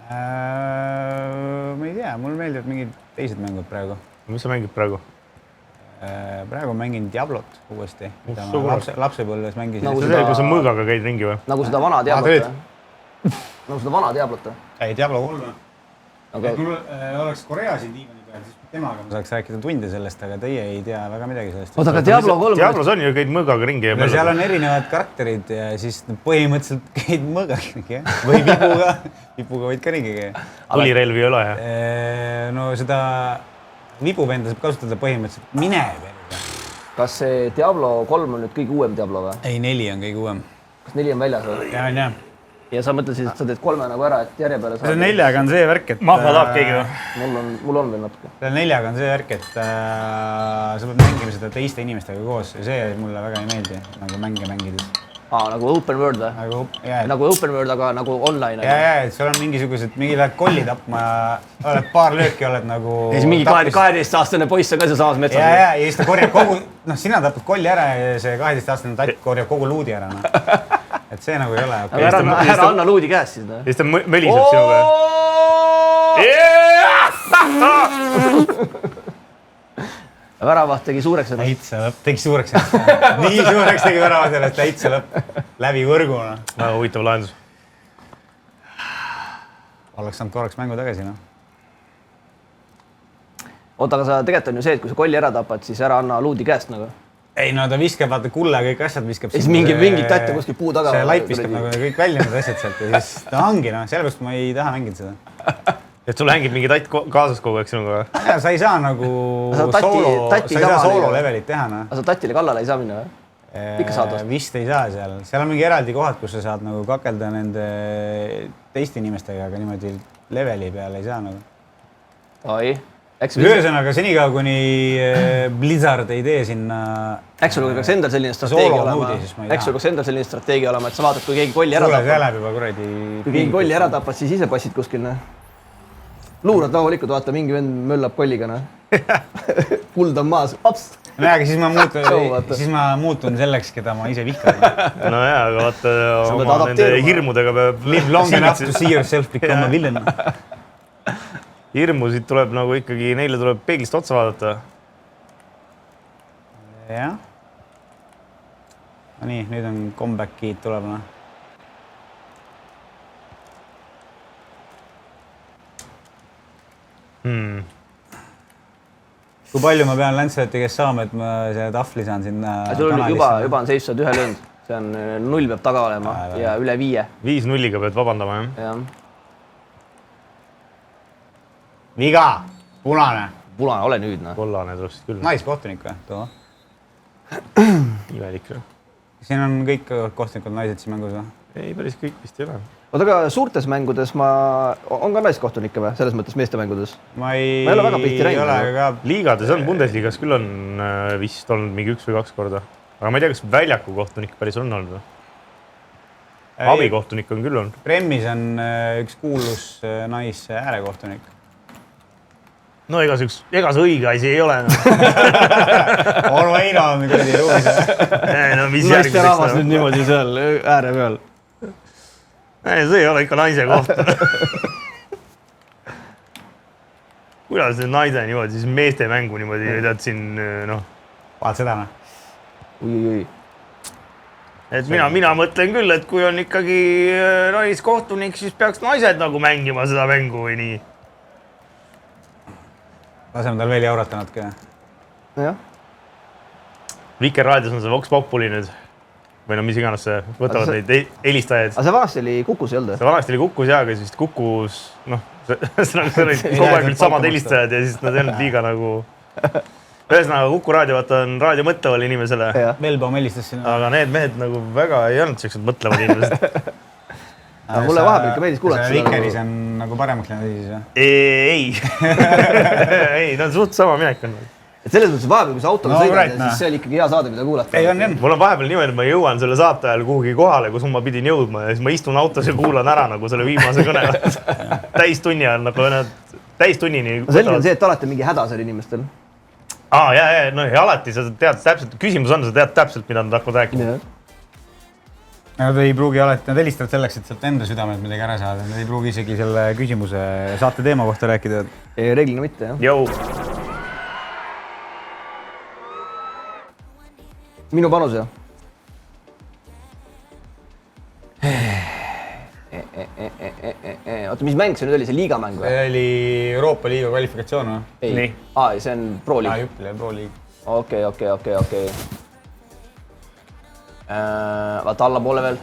Ma ei tea, mulle meeldivad mingid teised mängud praegu. Mis sa mängid praegu? Praegu mängin Diablot uuesti. Lapsepõlves mängisin. See see, kus sa mõõgaga käid ringi või? Nagu seda vana Diablot või? Nagu seda vana Diablot või? Ei, Diablo 3. Mul oleks Korea siin diivani peal, siis temaga ma saaks rääkida tunde sellest, aga teie ei tea väga midagi sellest. Oota, aga Diablo 3... Diablos on ju, käid mõõgaga ringi. No seal on erinevad karakterid ja siis põhimõtteliselt käid mõõgaga ringi, jah? Või vipuga võid ka ringi käia. Tulirelvi ei ole, jah? No seda vibuvenda saab kasutada põhimõtteliselt mine verga. Kas see Diablo 3 on nüüd kõige uuem Diablo või? Ei, 4 on kõige uuem. Kas 4 on väljas või? Ja. Ja sa mõtlesid, et sa teed 3 nagu ära, et järje peale saada? See 4-ga on see värk, et... Mahva tahab keegi või? Mul on veel natuke. See 4-ga on see värk, et sa pead mängima seda teiste inimestega koos ja see mulle väga ei meeldi, nagu mänge mängides. Nagu open world või? Nagu open world, aga nagu online? Ja, et seal on mingisugused, mingi lähed kolli tapma ja oled paar lööki, oled nagu... Ja siis mingi 12-aastane poiss on ka seal samas metsas. Ja siis ta korjab kogu... Sina tapad kolli ära ja see 12-aastane tatt korjab kogu luudi ära. Et see nagu ei ole. Ära anna luudi käest siis. Ja siis ta möliseb sinuga. Väravaht tegi suureks ennast. Täitsa lõpp, tegi suureks ennast. Nii suureks tegi väravaht ennast, täitsa lõpp. Läbi võrguna. Väga huvitav lahendus. Oleks saanud korraks mängu tagasi, Oota, aga sa tegelikult on ju see, et kui sa kolli ära tapad, siis ära anna luudi käest nagu. Ei, no ta viskab, vaata kulle, kõik asjad viskab. Ja siis mingi tatt on kuskil puu taga. See laip viskab nagu kõik välja need asjad sealt ja siis ta ongi, sellepärast ma ei taha mängida seda. Et sul hängib mingi tatt kaasas kogu aeg sinuga? Ja sa ei saa nagu soolo levelit teha. Aga sa tatile kallale ei saa minna või? Ikka saad vast? Vist ei saa seal. Seal on mingi eraldi kohad, kus sa saad nagu kakelda nende teiste inimestega, aga niimoodi leveli peale ei saa nagu. Oi. Ühesõnaga, senikaua kuni Blizzard ei tee sinna... Eks sul peaks endal selline strateegia olema, et sa vaatad, kui keegi kolli ära tapab. Kui keegi kolli ära tapad, siis ise passid kuskil. Luurad rahulikult, vaata, mingi vend möllab kolliga. Kuld on maas. Aga siis ma muutun selleks, keda ma ise vihkan. No jaa, aga vaata oma nende hirmudega peab... Live long enough to see yourself become a villain. Hirmusid tuleb nagu ikkagi, neile tuleb peeglist otsa vaadata. Jah. No nii, nüüd on comeback'id tuleb. Kui palju ma pean Lanceloti käest saama, et ma selle tahvli saan sinna kanalisse? Juba on 701 löönud. See on 0 peab taga olema ja üle 5. 5-0-ga pead vabandama, jah? Viga! Punane! Punane, ole nüüd, Kollane tuleks küll. Naiskohtunik või? Too? Imelik. Siin on kõik kohtunikud naised siin mängus või? Ei, päris kõik vist ei ole. Oota, aga suurtes mängudes on ka naiskohtunikke või? Selles mõttes meeste mängudes? Ma ei ole väga pilti näinud. Liigades on, Bundesligas küll on vist olnud mingi 1 või 2 korda. Aga ma ei tea, kas väljaku kohtunik päris on olnud või? Abikohtunik on küll olnud. Premmis on üks kuulus nais äärekohtunik. No ega see õige asi ei ole. Orvo Eino on kuradi ruumis. Naiste rahvas nüüd niimoodi seal ääre peal. See ei ole ikka naise koht. Kuidas nüüd naise niimoodi, siis meeste mängu niimoodi, tead siin, Vaat seda, Ui. Et mina mõtlen küll, et kui on ikkagi naiskohtunik, siis peaks naised nagu mängima seda mängu või nii. Laseme tal veel jaurata natuke. Jah. Vikerraadios on see Vox Populi nüüd. Või mis iganes see, võtavad neid helistajaid. Aga see vanasti oli Kukus ei olnud? See vanasti oli Kukus jaa, aga siis Kukus, see oli kogu aeg olid samad helistajad ja siis nad ei olnud liiga nagu... Ühesõnaga Kuku raadio, vaata on raadio mõtleval inimesele. Velbaum helistas sinna. Aga need mehed nagu väga ei olnud sellised mõtlevad inimesed. Mulle vahepeal ikka meeldis kuulata. Vikeris on nagu paremaks läinud siis või? Ei, ta on suht sama minek on. Et selles mõttes vahepeal, kui sa autoga sõidad, siis see oli ikkagi hea saade, mida kuulata. Ei, on. Mul on vahepeal niimoodi, et ma jõuan selle saate ajal kuhugi kohale, kus ma pidin jõudma ja siis ma istun autos ja kuulan ära nagu selle viimase kõne. Täistunni ajal, nagu täistunnini. Selge on see, et alati mingi häda seal inimestel. Ja alati sa tead täpselt, küsimus on, sa tead täpselt, mida nad hakkavad rääkima. Nad ei pruugi alati, nad helistavad selleks, et sealt enda südamed midagi ära saada. Nad ei pruugi isegi selle küsimuse saate teema kohta rääkida. Reeglina mitte, jah. Jou. Minu panus, jah. Oota, mis mäng see nüüd oli? See liigamäng või? See oli Euroopa Liiga kvalifikatsioon või? Ei. See on Pro League. Juppile, Pro League. Okei. Vaata allapoole veel.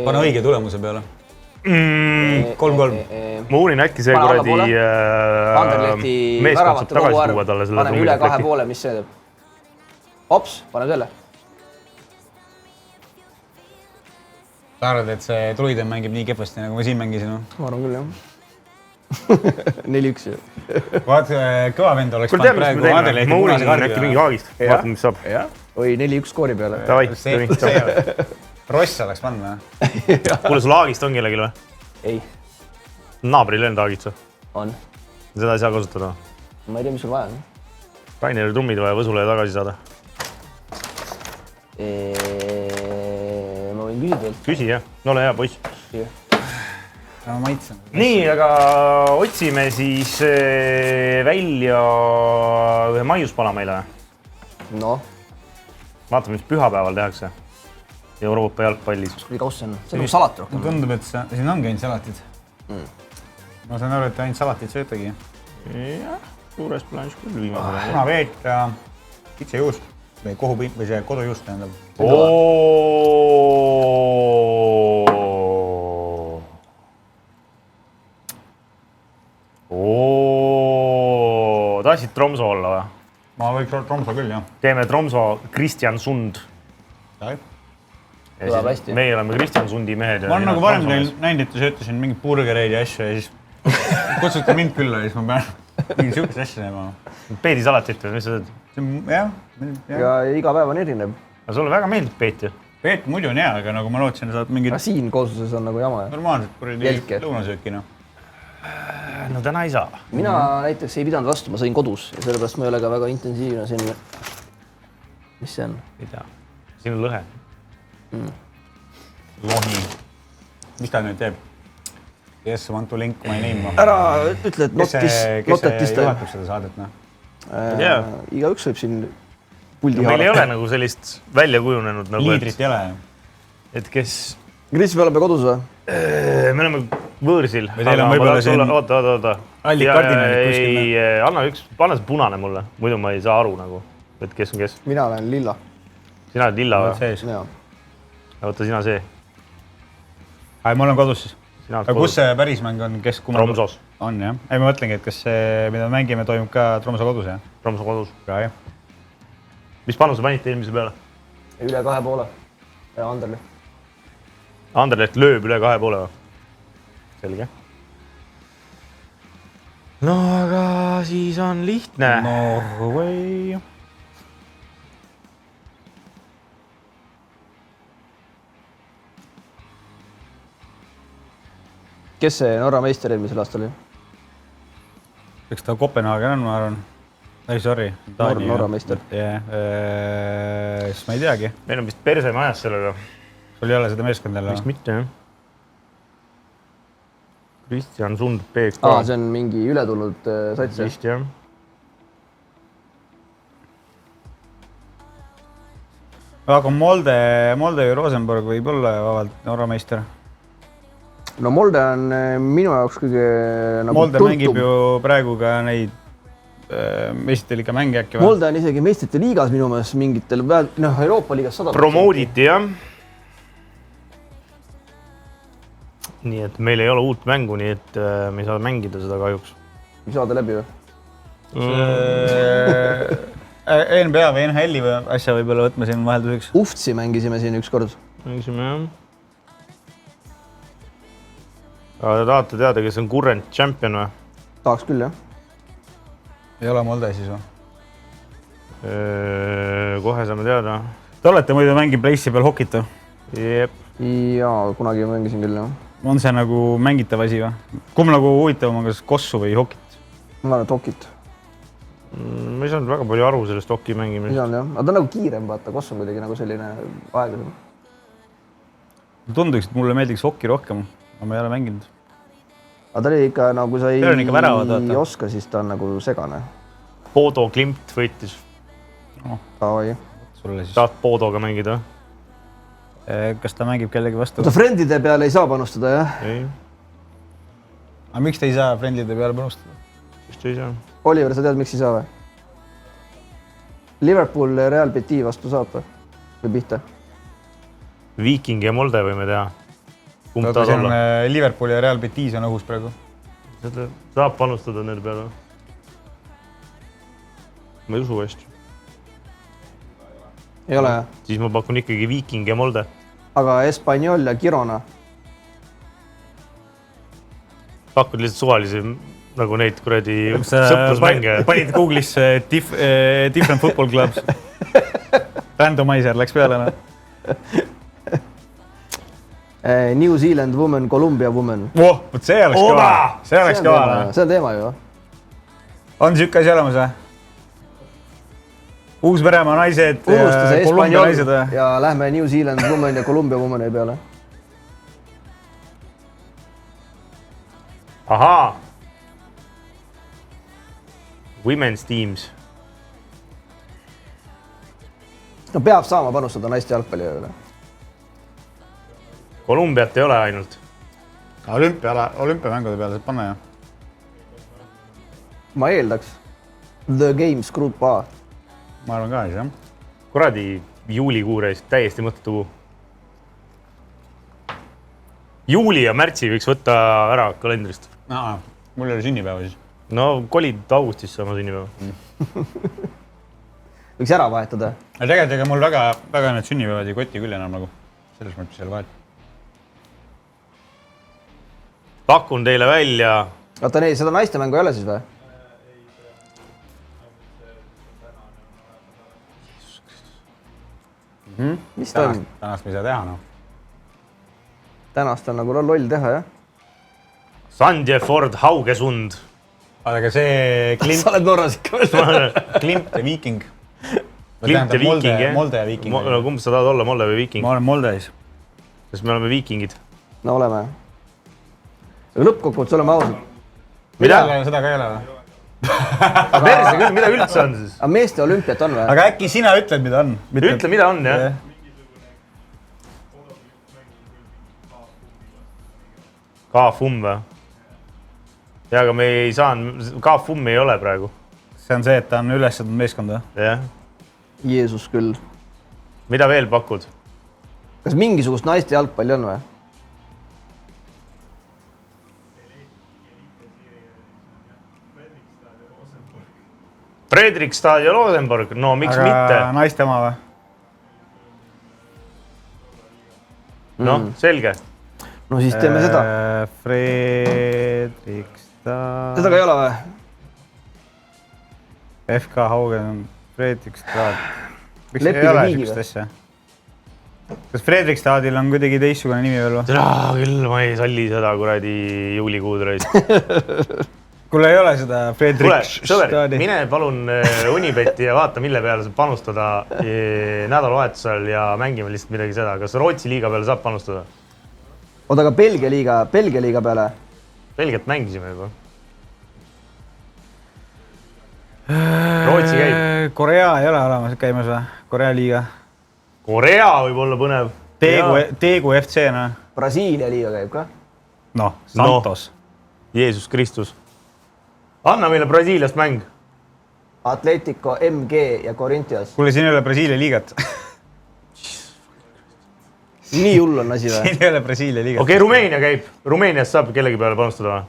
Pane õige tulemuse peale. 3-3. ma uurin äkki see kuradi Anderlehti meeskond saab tagasi tuua talle selle paneme üle 2 poole, mis see teeb? Hops, paneme selle. sa arvad, et see Truiden mängib nii kehvasti, nagu ma siin mängisin? Ma arvan küll, jah. 4-1 ju. Vaat, kõva vend oleks pannud praegu Anderlehti punase kaardi. Äkki mingi kaagist, vaatame, mis saab. Oi, 4-1 skoori peale. Ross oleks pannud. Kuule, sul aagist on kellelgi või? Ei. Naabril on aagist või? On. Seda ei saa kasutada? Ma ei tea, mis sul vaja on. Raineri trummid vaja Võsule tagasi saada. Ma võin küsida veel. Küsi, jah. No ole hea, poiss. Ma maitsen. Nii, aga otsime siis välja ühe maiuspala meile. No. Vaatame, mis pühapäeval tehakse. Euroopa jalgpallis. Kus kui kauss on? See on salat rohkem. Tundub, et siin ongi ainult salatid. Ma saan aru, et ainult salatid söötagi. Jah, suures plaanis küll viimasel. Punaveet ja kitsejuust või kohupiim või see kodujuust tähendab. Tahtsid Tromso olla või? Ma võiks Tromso küll, jah. Teeme Tromso Kristjan Sund. Kõlab hästi. Meie oleme Kristjan Sundi mehed. Ma olen nagu varem näinud, et te sööte siin mingid burgereid ja asju ja siis kutsuti mind külla ja siis ma pean mingi sihukest asja teema. Peedisalatit või mis sa teed? Jah. Ja iga päev on erinev. Aga sulle väga meeldib peet ju? Peet muidu on hea, aga nagu ma lootsin, et saad mingid Siin koosluses on nagu jama. normaalsed kuradi lõunasööki. No täna ei saa. Mina näiteks ei pidanud vastu, ma sõin kodus ja sellepärast ma ei ole ka väga intensiivne siin. Mis see on? Ei tea. Siin on lõhe. Lohi. Mis ta nüüd teeb? Yes, want to link my name. Ära ütle, et Kes see juhatab seda saadet? Igaüks võib siin puldi meil ei ole nagu sellist välja kujunenud. Liidrit ei ole. Et kes... Kris, me oleme kodus või? Me oleme võõrsil. Või teil on võib-olla siin... Oota. Allid kardinalid kuskil. Anna see punane mulle, muidu ma ei saa aru nagu, et kes on kes. Mina olen lilla. Sina oled lilla või? Jaa. Oota, sina see. Ma olen kodus siis. Aga kus see päris mäng on? Tromsos. On jah. Ma mõtlengi, et kas see, mida mängime, toimub ka Tromso kodus, jah? Tromso kodus. Ka jah. Mis panuse panite eelmise peale? Üle 2,5. Ja Anderleht. Anderleht lööb üle 2,5 või? Selge. No aga siis on lihtne. Norway. Kes see Norra meister eelmisel aastal oli? Eks ta Kopenhaagen on, ma arvan. Sorry. Norra meister. Siis ma ei teagi. Meil on vist perse majas sellega. Sul ei ole seda meeskond jälle? Vist mitte, jah. Kristjan Sund, PK. See on mingi ületulnud sats. Vist, jah. Aga Molde või Rosenborg võib olla vabalt Norra meister. No Molde on minu jaoks kõige nagu Molde mängib ju praegu ka neid meistrite liiga mänge äkki või? Molde on isegi meistrite liigas minu meelest mingitel, Euroopa liigas 100%. Promooditi, jah. Nii et meil ei ole uut mängu, nii et me ei saa mängida seda kahjuks. Ei saada läbi või? NBA või NHL-i või asja võib-olla võtme siin vahelduseks. Uftsi mängisime siin üks kord. Mängisime, jah. Aga tahate teada, kes on current champion või? Tahaks küll, jah. Ei ole Molde siis või? Kohe saame teada. Te olete muidu mängib Place'i peal hokit või? Jep. Jaa, kunagi mängisin küll, jah. On see nagu mängitav asi või? Kumb nagu huvitavam on, kas kossu või hokit? Ma arvan, et hokit. Ma ei saanud väga palju aru sellest hoki mängimist. Ei saanud, jah. Aga ta on nagu kiirem, vaata. Koss on kuidagi nagu selline aeglasem. Tunduks, et mulle meeldiks hoki rohkem. Aga ma ei ole mänginud. Aga ta oli ikka, nagu kui sa ei oska, siis ta on nagu segane. Bodo Klimt võitis. Davai. Saad Bodoga mängida? Kas ta mängib kellegi vastu? Ta friendide peale ei saa panustada, jah? Ei. Aga miks ta ei saa friendide peale panustada? Vist ei saa. Oliver, sa tead, miks ei saa või? Liverpool Real Betis vastu saab või pihta? Viiking ja Molde võime teha. kumb tahad olla? Liverpool ja Real Betis on õhus praegu. Saab panustada neil peale. Ma ei usu hästi. Ei ole. Siis ma pakun ikkagi Viking ja Molde. Aga Espanyol ja Girona. Pakud lihtsalt suvalisi nagu neid kuradi sõprusmänge. Panid Google'isse different football clubs. Randomizer läks peale. New Zealand woman, Columbia woman. Võt see oleks kõva. See oleks kõva. See on teema ju. On siuke asi olemas või? Uus-Veremaa naised ja Columbia naised või? Ja lähme New Zealand woman ja Columbia woman ei peale. Ahaa. Women's teams. No peab saama panustada naiste jalgpalli üle. Kolumbiat ei ole ainult. Olümpiamängude peale saab panna ju. Ma eeldaks. The Games Group A. Ma arvan ka, jah. Kuradi juulikuu reis, täiesti mõttetu. Juuli ja märtsi võiks võtta ära kalendrist. Mul oli sünnipäeva siis. No kolid augustisse oma sünnipäeva. Võiks ära vahetada. Tegelikult ega mul väga need sünnipäevad ei koti küll enam nagu. Selles mõttes ei ole vahet. Pakun teile välja. Oota, seda naistemängu ei ole siis või? Mis ta on? Tänast me ei saa teha, no. Tänast on nagu loll teha, jah? Sandefjord Haugesund. Aga see Klimt... Sa oled Norras ikka veel. Klimt ja Viking. Klimt ja Viking, jah? Molde ja Viking. Kumb sa tahad olla, Molde või Viking? Ma olen Moldeis. Sest me oleme Vikingid. No oleme. Aga lõppkokkuvõttes oleme ausad. Mida? Seda ka ei ole või? Perse küll, mida üldse on siis? Aga meeste olümpiat on või? Aga äkki sina ütled, mida on? Ütle, mida on, jah? KFUM või? Ja, aga me ei saanud, KFUM ei ole praegu. See on see, et ta on ülesõdnud meeskond või? Jah. Jeesus küll. Mida veel pakud? Kas mingisugust naiste jalgpalli on või? Fredrikstad ja Rosenborg, no miks aga mitte? Aga naiste oma või? Noh, selge. No siis teeme seda. Fredrikstad... Seda ka ei ole või? FK Haugen, Fredrikstad... Miks Lepime ei ole liigiga. sükst asja? Kas Fredrikstadil on kuidagi teistsugune nimi veel või? Küll ma ei salli seda kuradi juulikuud reis. Kuule ei ole seda Fredrikstadi. Sõber, mine palun Unibeti ja vaata, mille peale saab panustada nädalavahetusel ja mängime lihtsalt midagi seda. Kas Rootsi liiga peale saab panustada? Oota, aga Belgia liiga peale? Belgiat mängisime juba. Rootsi käib. Korea ei ole olemas käimas või? Korea liiga. Korea võib olla põnev. Teegu FC, no. Brasiilia liiga käib ka? Noh, Santos. Jeesus Kristus. Anna meile Brasiiliast mäng. Atletico, MG ja Corinthians. Kuule, siin ei ole Brasiilia liigat. Nii hull on asi või? Siin ei ole Brasiilia liigat. Okei, Rumeenia käib. Rumeeniast saab kellegi peale panustada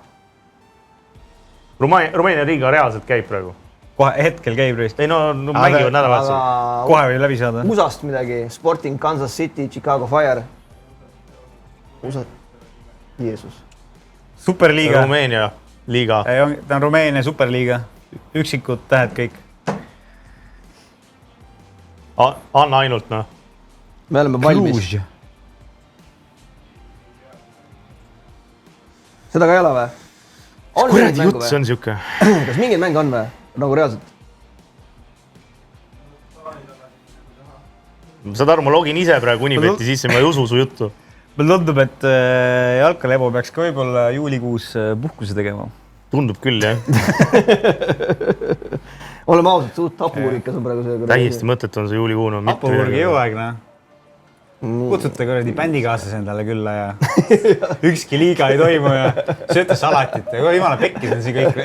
või? Rumeenia liiga reaalselt käib praegu. Kohe hetkel käib reist. Ei no mängivad nädalavahetusel. Kohe või läbi saada. USA-st midagi. Sporting, Kansas City, Chicago Fire. USA. Jeesus. Superliiga. Rumeenia liiga. Ta on Rumeenia superliiga. Üksikud tähed kõik. Anna ainult, noh. Me oleme valmis. Seda ka ei ole või? Kuradi jutt see on siuke. Kas mingeid mänge on või? Nagu reaalselt? Saad aru, ma login ise praegu Unibeti sisse, ma ei usu su juttu. Mulle tundub, et jalkalebo peaks ka võib-olla juulikuus puhkuse tegema. Tundub küll, jah. Oleme ausalt, suht tapurikas on praegu see. Täiesti mõtet on see juulikuun. Tapurgi jõuaegne. Kutsute kuradi bändikaaslas endale külla ja ükski liiga ei toimu ja sööte salatit ja jumala pekkis on see kõik.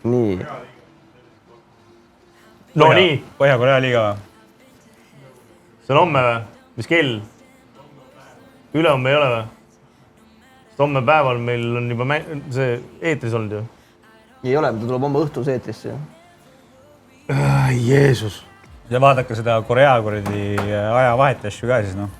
Nii. No nii. Põhja-Korea liiga või? see on homme või? Mis kell? Ülehomme ei ole või? Sest homme päeval meil on juba see eetris olnud ju. Ei ole, ta tuleb homme õhtus eetrisse. Jeesus. Ja vaadake seda Korea kuradi ajavaheti asju ka siis noh.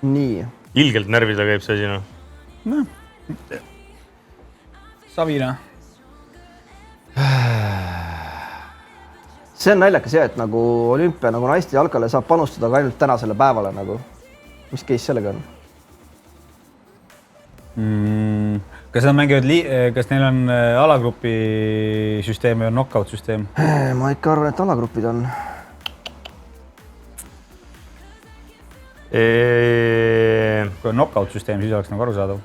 Nii. Ilgelt närvida käib see asi, noh. Savina. See on naljakas jah, et nagu olümpia nagu naiste jalkale saab panustada ka ainult tänasele päevale nagu. Mis case sellega on? Kas nad mängivad, kas neil on alagrupi süsteem või knockout süsteem? Ma ikka arvan, et alagrupid on. Kui on knockout süsteem, siis oleks nagu arusaadav.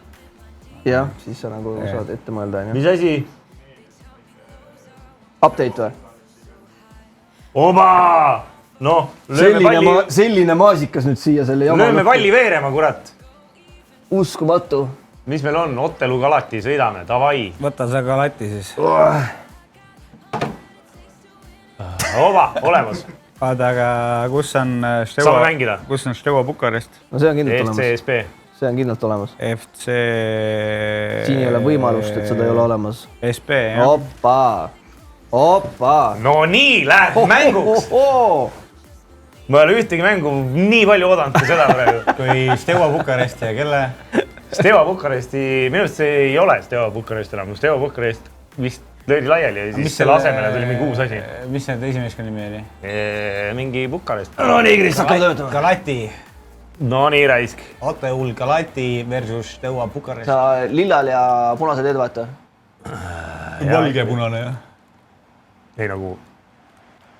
Jah, siis sa nagu saad ette mõelda. Mis asi? Update või? Oma! Noh, selline maasikas nüüd siia selle jama. Lööme palli veerema, kurat. Uskumatu. Mis meil on? Ottelu Galati sõidame, davai. Võta see Galati siis. Ova, olemas. Vaata, aga kus on Steaua Bukarest? No see on kindlalt olemas. FCSP. See on kindlalt olemas. FC... Siin ei ole võimalust, et seda ei ole olemas. SP, jah. Oppa. No nii, lähed mänguks. Ma ei ole ühtegi mängu nii palju oodanud kui seda praegu. Kui Steaua Bukarest ja kelle? Steaua Bukaresti, minu arust see ei ole Steaua Bukarest enam. Steaua Bukarest vist löödi laiali ja siis selle asemele tuli mingi uus asi. Mis see teise meeskonna nimi oli? Mingi Bukarest. No nii, Krist, hakkab töötama. Galati. No nii, raisk. Oteul Galati versus Steaua Bukarest. Sa lillal ja punased eed vaata? Valge punane, jah. Ei nagu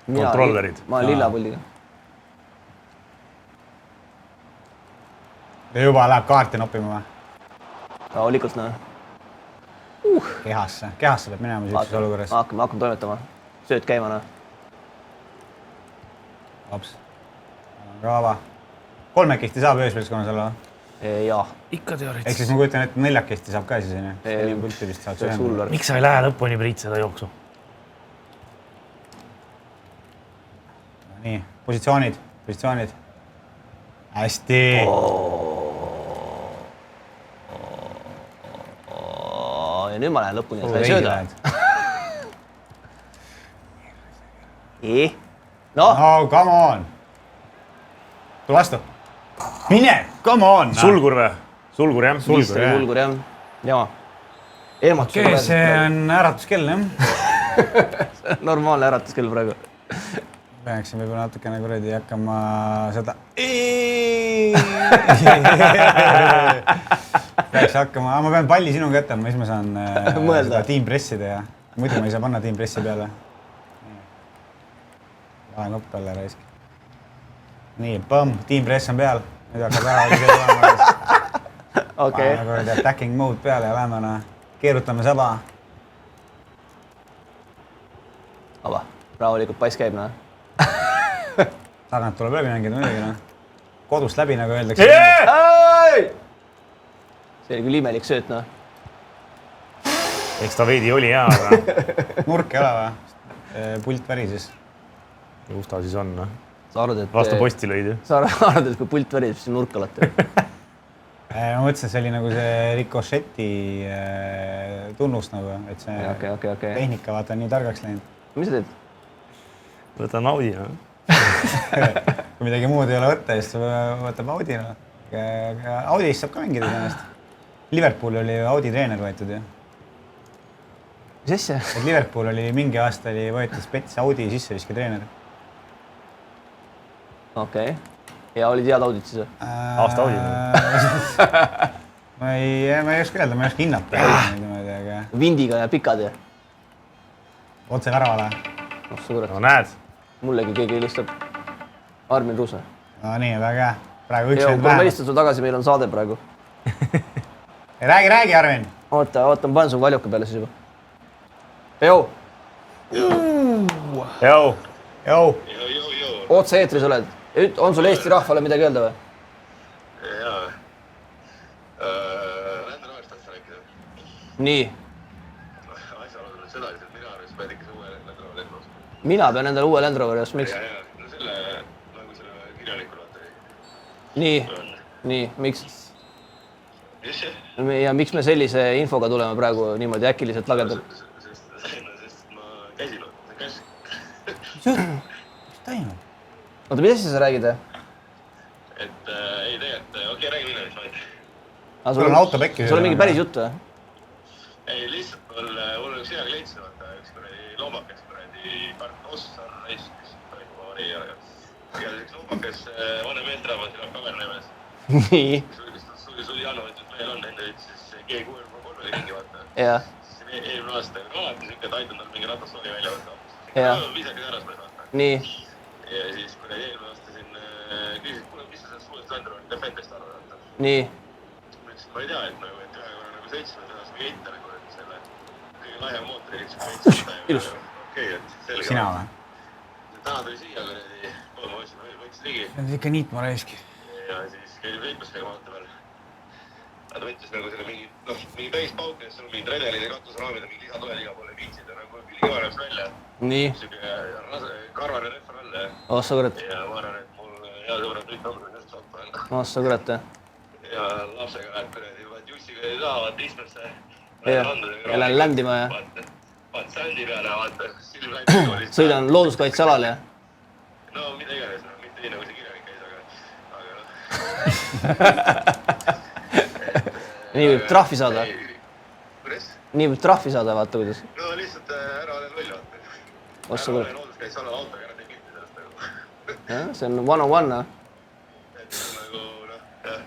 kontrollerid. Ma olen lillapuldiga. Ja juba läheb kaarti noppima või? Rahulikult, noh. Kehasse peab minema sellises olukorras. Hakkame toimetama. Sööd käima, noh. Laps. Raava. Kolmekesti saab ööspeelskonnas olla või? Jaa. Ikka teoreetselt. Ehk siis ma kujutan, et neljakesti saab ka siis, on. Miks sa ei lähe lõpuni Priit seda jooksu? Nii, positsioonid. Hästi. Ja nüüd ma lähen lõpuni, et sa ei sööda. No, come on. Tule vastu. Mine, come on. Sulgur või? Sulgur, jah. Sulgur, jah. Jama. Okei, see on äratuskell, jah. Normaalne äratuskell praegu. Peaksin võib-olla natukene kuradi hakkama seda... Peaks hakkama... Ma pean palli sinu kätte, siis ma saan seda tiimpressida ja muidu ma ei saa panna tiimpressi peale. Laen kopp talle raisk. Nii, põmm, tiimpress on peal. Nüüd hakkab ära oli see tulema. Panen kuradi attacking mode peale ja lähme keerutame saba. Aba, rahulikult pass käib, noh. Tagant tuleb läbi mängida muidugi, noh. Kodust läbi, nagu öeldakse. See oli küll imelik sööt, noh. Eks ta veidi oli hea, aga... Nurk ei ole või? Pult värises. Kus ta siis on, noh? Vastu posti lõid, ju? Sa arvad, et kui pult värises, siis nurk alati. Ma mõtlesin, et see oli nagu see Ricochetti tunnus, nagu, et see tehnika vaata nii targaks läinud. Mis sa teed? Võtan Audi, noh. Kui midagi muud ei ole võtta, siis võtab Audi, noh. Audist saab ka mängida ennast. Liverpool oli Audi treener võetud, ju. Mis asja? Et Liverpool oli mingi aasta oli võetud spets Audi sisseviske treener. Okei. Ja olid head Audid siis? Aasta Audi. Ma ei oska öelda, ma ei oska hinnata. Vindiga ja pikad, ja? Otse väravale. No näed. Mullegi keegi helistab. Armin Ruuse. No nii, väga hea. Praegu üks vend vähem. Ma helistan sul tagasi, meil on saade praegu. Räägi, Armin. Ootan, panen su valjuka peale siis juba. Jou! Jou! Otse eetris oled. On sul Eesti rahvale midagi öelda või? Jaa. Rände rohestad sa rääkida? nii. Asjaolud on seda, et mina arvan, et pead ikka see uue Land Roveri ostma. Mina pean endale uue Land Roveri ostma, miks? No selle, nagu selle kirjanikul vaata. Nii, miks? Mis see? Ja miks me sellise infoga tuleme praegu niimoodi äkiliselt lagedal? Sest ma käisin, see käsk. Mis toimub? Oota, mis asja sa räägid? Et ei tegelikult, okei, räägi mine, mis vaid. Sul on autopekki. Sul on mingi päris jutt või? Ei, lihtsalt mul on üks hea klient, vaata, üks loomakas Ossar Reis, kes praegu ma varii ära. Ja üks loomakas vanem meeltrahvas elab Kavernemes. Nii. Sul Janno ütles, et meil on enda siis G6-3 ringi, vaata. Jah. Siis eelmine aasta alati siuke, et aitan tal mingi rataslooli välja võtta. Jah. Viisake äras meil, vaata. Nii. Ja siis, kui eelmine aasta siin küsisid, kuule, mis sa sellest suurest Landroverit Defendest arvad, vaata. Nii. Ma ütlesin, ma ei tea, et ühe korra nagu sõitsime tänast või eita nagu, et selle kõige lahem mootori sõitsime. Ilus. Okei, et selge. Sina või? Täna tuli siia, kuradi, ma võtsin ligi. See on ikka niitma raiski. Ja siis käisin veipustega maata peal. Ta võttis nagu selle mingi täis pauk, et sul mingid redelid ja katusraamid ja mingi lisatuled iga poole viitsid ja nagu kõva näeb välja. Nii. Siuke karvane reffer all. Oh sa kurat. Ja ma arvan, et mul hea sõbrad nüüd on just saab peal. Oh sa kurat. Ja lapsega läheb kuradi, vaat Jussiga ei saa, vaat istmesse. Ja lähen ländima ja. Vaat sändi peale, vaata. Sõidan looduskaitsealal ja. No mida iganes, mitte nii nagu see kirjanik käis, aga nii võib trahvi saada. Kuidas? Nii võib trahvi saada, vaata kuidas. No lihtsalt ära olen loll, vaata. Ossa kurat. Looduskaitsealal autoga ära tee pilti sellest nagu. See on one on one, Et nagu, jah,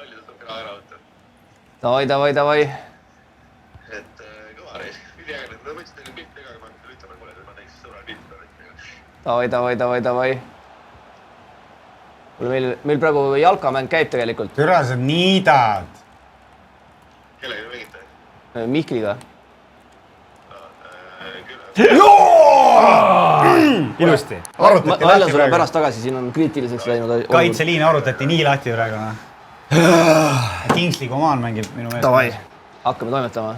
lollidest on ära võtta. Davai. Et kõva reis. Üliägel, et ma võtsin teile pilti ega, ma nüüd ütleme mulle, et ma teeks sõbrale pilti. Davai. Meil praegu jalkamäng käib tegelikult. Türa, sa niidad. Kellega te mängite? Mihkliga. Ilusti. Ma väljan sulle pärast tagasi, siin on kriitiliseks läinud. Kaitseliin arutati nii lahti praegu. Kingsley Coman mängib minu meelest. Davai. Hakkame toimetama.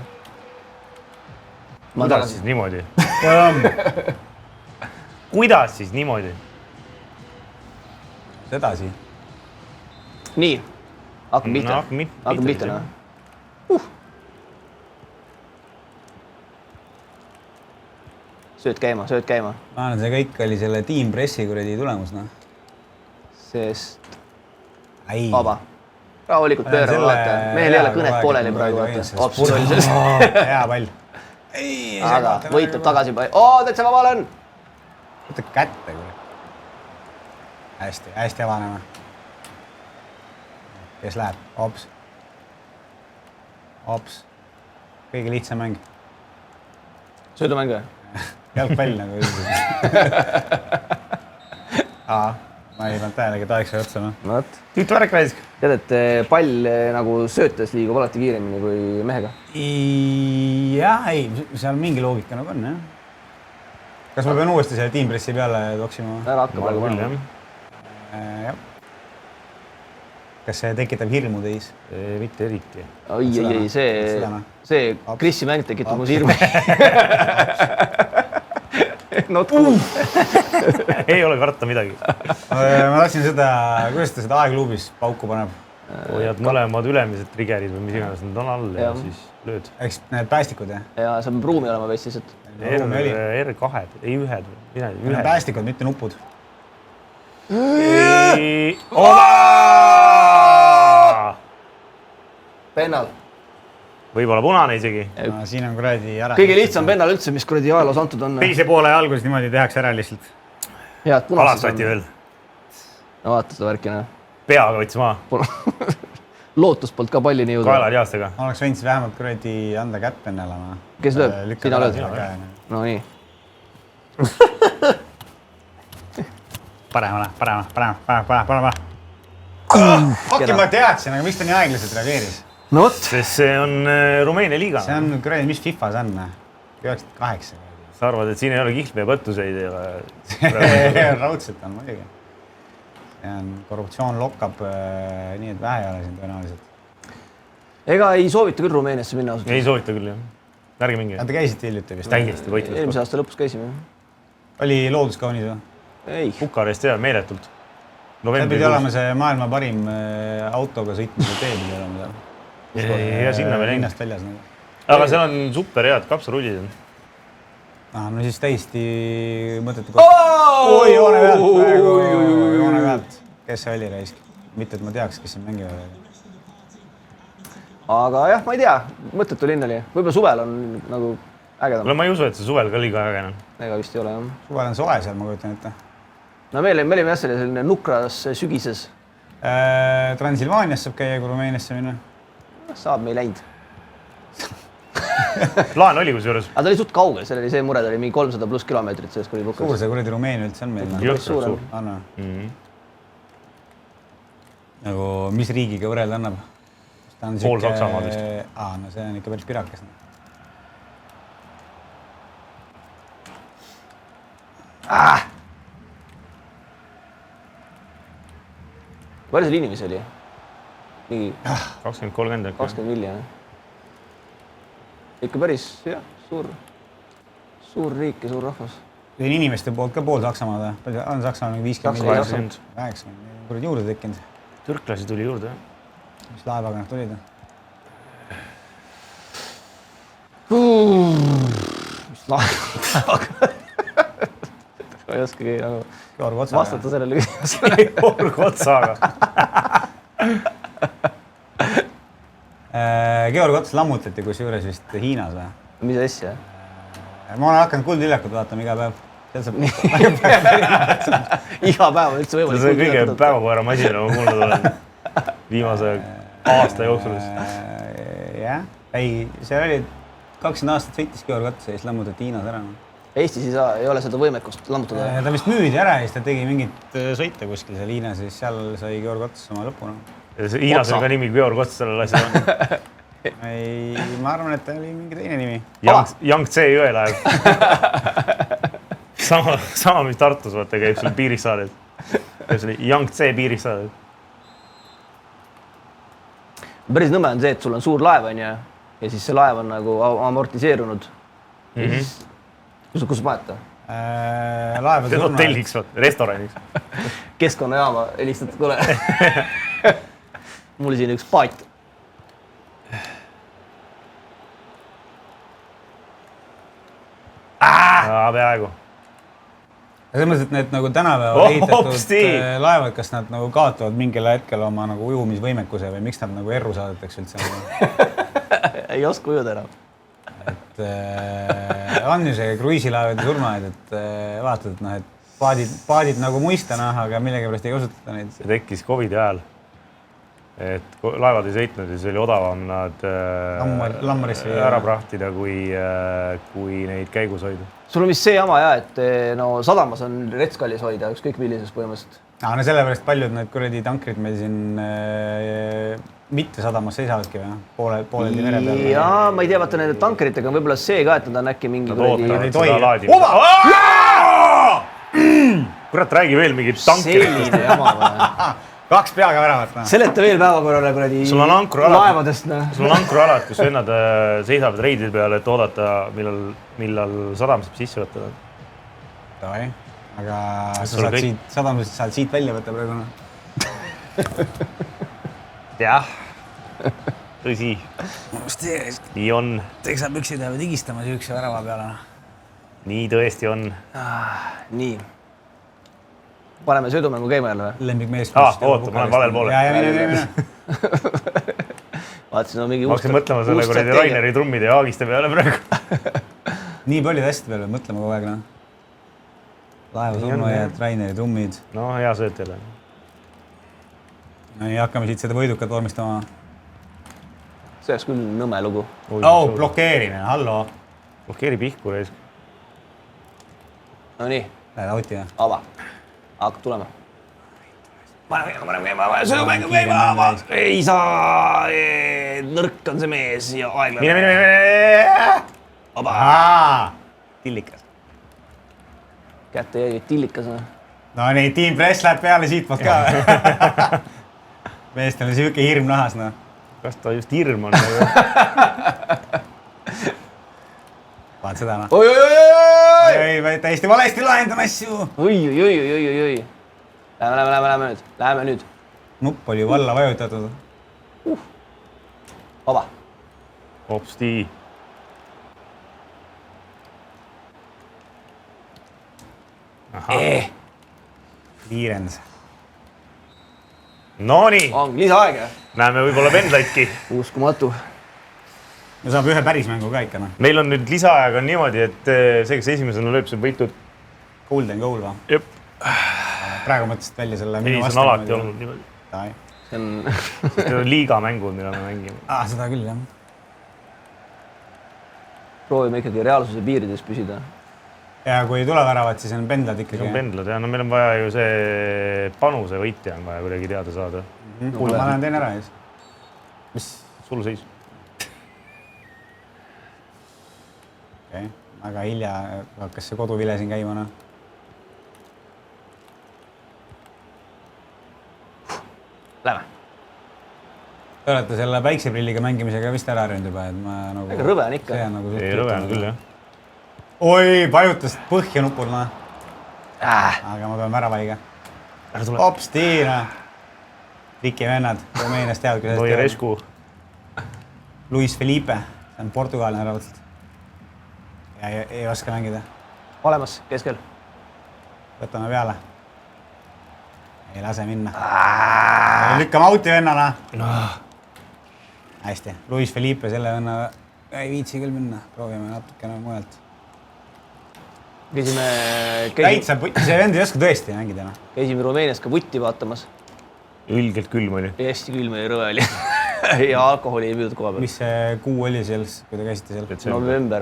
Kuidas siis niimoodi? Kuidas siis niimoodi? Sedasi. Nii. Hakkame pihta. Sööd käima. Ma arvan, see kõik oli selle Team Pressi kuradi tulemus, noh. Sest vaba. Rahulikult pööra, vaata. Mehel ei ole kõnet pooleli praegu, vaata. Opsus oli sees. Hea pall. Aga võitleb tagasi. Täitsa vaba olen. Võta kätte, kuule. Hästi avanema. Kes läheb? Ops. Kõige lihtsam mäng. Söödumäng või? Jalgpall nagu üldiselt. Ma ei pannud tähelegi, et aeg sai otsa, noh. Võt. Tüütu värk raisk. Tead, et pall nagu söötes liigub alati kiiremini kui mehega? Jah, ei, seal mingi loogika nagu on, jah. Kas ma pean uuesti selle Team Pressi peale toksima? Ära hakka praegu panema. Jah. Kas see tekitab hirmu teis? Mitte eriti. Ei, see Krissi mäng tekitab mu hirmu. Ei ole karta midagi. Ma tahtsin seda, kuidas ta seda aegluubis pauku paneb? Hoiad mõlemad ülemised triggerid või mis iganes need on all ja siis lööd. Eks need päästikud, jah? Ja see on ruumi olema veits lihtsalt. R2, ei ühed. Need on päästikud, mitte nupud. Pennal. võib-olla punane isegi. Siin on kuradi ära. Kõige lihtsam pennal üldse, mis kuradi ajaloos antud on. Teise poole alguses niimoodi tehakse ära lihtsalt. Head punased Alastati veel. No vaata seda värki, näe. Peaga võttis maha. Lootust polnud ka palli nii jõuda. Kaelad oleks võinud vähemalt kuradi anda kätt pennale. Kes lööb? Sina lööd? No nii. Paremale. Okei, ma teadsin, aga miks ta nii aeglaselt reageeris? No võt. Sest see on Rumeenia liiga. See on kuradi, mis FIFA see on? 98. Sa arvad, et siin ei ole kihlve ja põttuseid? Raudselt on muidugi. Korruptsioon lokkab nii, et vähe ei ole siin tõenäoliselt. ega ei soovita küll Rumeeniasse minna ausalt. Ei soovita küll, jah. Ärge mingi. Te käisite hiljuti vist? Täiesti võitnud. Eelmise aasta lõpus käisime. Oli loodus kaunis või? Ei. Bukarest jah, meeletult. See pidi olema see maailma parim autoga sõitmise tee pidi olema seal. Ja sinna veel linnast väljas. Aga seal on super head kapsarullid. No siis täiesti mõttetu koht. Oi, joone pealt. Kes see oli raisk? Mitte, et ma teaks, kes siin mängivad. Aga jah, ma ei tea, mõttetu linn oli. Võib-olla suvel on nagu ägedam. Ma ei usu, et see suvel ka liiga ägene. Ega vist ei ole, jah. Suvel on soe seal, ma kujutan ette. No me olime jah selline nukras sügises. Transilvaanias saab käia, kui Rumeeniasse minna. Saab, me ei läinud. Plaan oli kusjuures. Aga ta oli suht kaugel, seal oli see mure, ta oli mingi 300+ kilomeetrit sellest kuni Bukas. Suur see kuradi Rumeenia üldse on meil? Suur. Nagu mis riigiga võrrelda annab? Pool Saksamaad vist. No see on ikka päris pirakas. Palju seal inimesi oli? Mingi 20-30. 20 miljonit. Ikka päris, jah, suur riik ja suur rahvas. See on inimeste poolt ka pool Saksamaad. On Saksamaal mingi 50 miljonit. 80. Kurad juurde tekkinud. Türklasi tuli juurde, jah. Mis laevaga nad tulid? Mis laevaga? Ma ei oskagi nagu vastata sellele küsimusele. Jorg Otsaga. Georg Ots lammutati kusjuures vist Hiinas või? Mis asja? Ma olen hakanud Kuldviljakut vaatama iga päev. Iga päev on üldse võimalik. See on kõige päevakoera masina, ma kuulnud olen viimase aasta jooksul. Jah, ei, see oli 20 aastat sõitis Georg Ots ja siis lammutati Hiinas ära. Eestis ei ole seda võimekust lammutada. Ta vist müüdi ära ja siis ta tegi mingit sõite kuskil seal Hiinas ja siis seal sai Georg Ots oma lõpuna. Hiinas oli ka nimi Georg Ots sellel asjal. Ei, ma arvan, et ta oli mingi teine nimi. Yangtze jõelaev. Sama mis Tartus, vaata, käib sul Piirissaared. Käib sul Yangtze Piirissaared. Päris nõme on see, et sul on suur laev, on ja siis see laev on nagu amortiseerunud. Ja siis, kus sa paned ta? Laeva see hotelliks, restoraniks. Keskkonnajaama helistad, kuule. Mul siin üks paat. Peaaegu. Selles mõttes, et need nagu tänapäeval ehitatud laevad, kas nad nagu kaotavad mingil hetkel oma nagu ujumisvõimekuse või miks nad nagu erru saadetakse üldse? Ei oska ujuda enam. Et on ju see kruiisilaevade surmaid, et vaatad, et paadid nagu muistana, aga millegi pärast ei kasutata neid. See tekkis COVID-i ajal. Et laevad ei sõitnud ja see oli odavam nad ära prahtida, kui neid käigus hoida. Sul on vist see jama jah, et no sadamas on retskallis hoida, ükskõik millises põhimõtteliselt. No sellepärast paljud need kuradi tankrid meil siin mitte sadamas seisavadki või pooleldi mere peal. Jaa, ma ei tea, vaata nende tankeritega on võib-olla see ka, et nad on äkki mingi kurat, räägi veel mingid tankeritest. Selline jama või? 2 peaga väravat. Seleta veel päevakorrale kuradi laevadest. Sul on ankrualad, kus vennad seisavad reidide peale, et oodata, millal sadam saab sisse võtta. Davai, aga sadamast saad siit välja võtta praegu. Jah, tõsi. Nii on. Teeks saab üksid jäävad higistama süüks värava peale. Nii tõesti on. Nii. Paneme sõidumängu käima jälle või? Lemmikmees. Oota, ma olen valel poole. Mine. Vaatasin, on mingi ma hakkasin mõtlema selle kuradi Raineri trummide ja Aagiste peale praegu. Nii palju hästi peale mõtlema kogu aeg. Laeva surmajad, Raineri trummid. No, hea sööt jälle. No nii, hakkame siit seda võidukat vormistama. See oleks küll nõme lugu. Blokeerimine, hallo. Blokeeri pihku reis. No nii. Lähed auti või? Ava. Hakkab tulema. Paneme käima, sõidumängu käima. Ei saa, nõrk on see mees ja aeglane. Mine. Aba. Tillikas. Kätte jäi tillikas. No nii, Team Press läheb peale siitpoolt ka. Meestel on siuke hirm nahas, noh. kas ta just hirm on? Vaat seda noh. Oi! Ei, täiesti valesti lahendan asju. Oi. Läheme nüüd. Nupp oli valla vajutatud. Vaba. Hopsti. Kiirendus. Nonii. Ongi lisaaeg. Näeme võib-olla vendlaidki. Uskumatu. Ja saab ühe päris mängu ka ikka. Meil on nüüd lisaaeg on niimoodi, et see, kes esimesena lööb, see võitud. Golden goal va? Jep. Praegu mõtlesid välja selle minu vastan. See on alati olnud niimoodi. See on liigamängud, mida me mängime. Seda küll, jah. Proovime ikkagi reaalsuse piirides püsida. Ja kui ei tule väravad, siis on pendlad ikkagi. On pendlad, jah. No meil on vaja ju see panuse võitja on vaja kuidagi teada saada. Ma lähen teine ära ees. Mis sul seis? Okay. Väga hilja hakkas see koduvile siin käima. Lähme. Te olete selle päikseprilliga mängimisega vist ära harjunud juba, et ma nagu... Ega rõve on ikka. Ei, rõve on küll, jah. Oi, pajutas põhja nupul, Aga ma pean väravaiga. Hopstiina. Riki vennad, Rumeeniast teavad, kuidas Noi Rescu. Luis Felipe, see on Portugalne raudselt. Ja ei oska mängida. Olemas, keskel. Võtame peale. Ei lase minna. Lükkame auti vennana. Hästi. Luis Felipe, selle venna ei viitsi küll minna. Proovime natukene mujalt. Täitsa putti. See vend ei oska tõesti mängida. Käisime Rumeenias ka vutti vaatamas. Ülgelt külm oli. Hästi külm oli, rõve oli. Ja alkoholi ei müüdud koha peal. Mis see kuu oli seal, kui te käisite seal? November.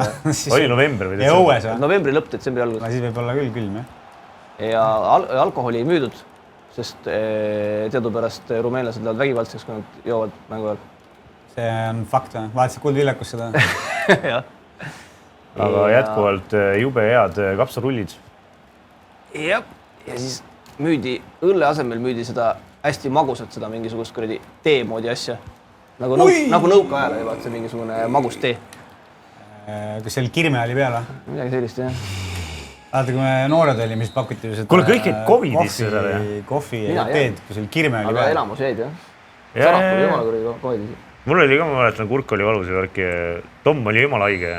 Oli november või ja õues või? Novembri lõpp, detsembri algus. Siis võib olla küll külm, jah? Ja alkoholi ei müüdud, sest teadupärast rumeenlased lähevad vägivaldseks, kui nad joovad mängu ajal. See on fakt, või? Vaatasid Kuldvillakus seda? Jah. Aga jätkuvalt jube head kapsarullid. Jah. Ja siis müüdi, õlle asemel müüdi seda hästi magusat, seda mingisugust kuradi tee moodi asja. Nagu nõuka ajal oli vaat see mingisugune magus tee. Kas seal kirme oli peal, või? Midagi sellist, jah. Vaata, kui me noored oli, mis pakuti seda... Kuule, kõik jäid Covidisse seda, jah? Kohvi ja teed, kui seal kirme oli peal. Aga elamus jäid, jah? Sarapul jumala kuradi Covidisi. Mul oli ka, ma mäletan, kurk oli valus ja värki. Tom oli jumala haige.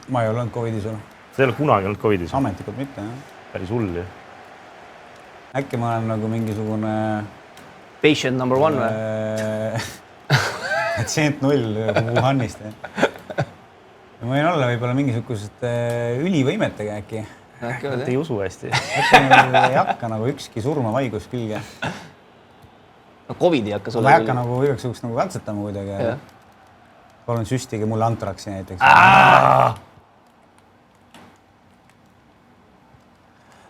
Ma ei olnud Covidis sul. See ei ole kunagi olnud Covidis. Ametlikult mitte, jah. Päris hull, jah. Äkki ma olen nagu mingisugune... Patient number one või? Patsient 0 Wuhanist. Ma võin olla võib-olla mingisugused ülivõimetega äkki. Ei usu hästi. Ei hakka nagu ükski surmavaigus külge. Covid ei hakka sulle... Ma ei hakka nagu igaks nagu katsetama kuidagi. Palun süstige mulle antraksi näiteks.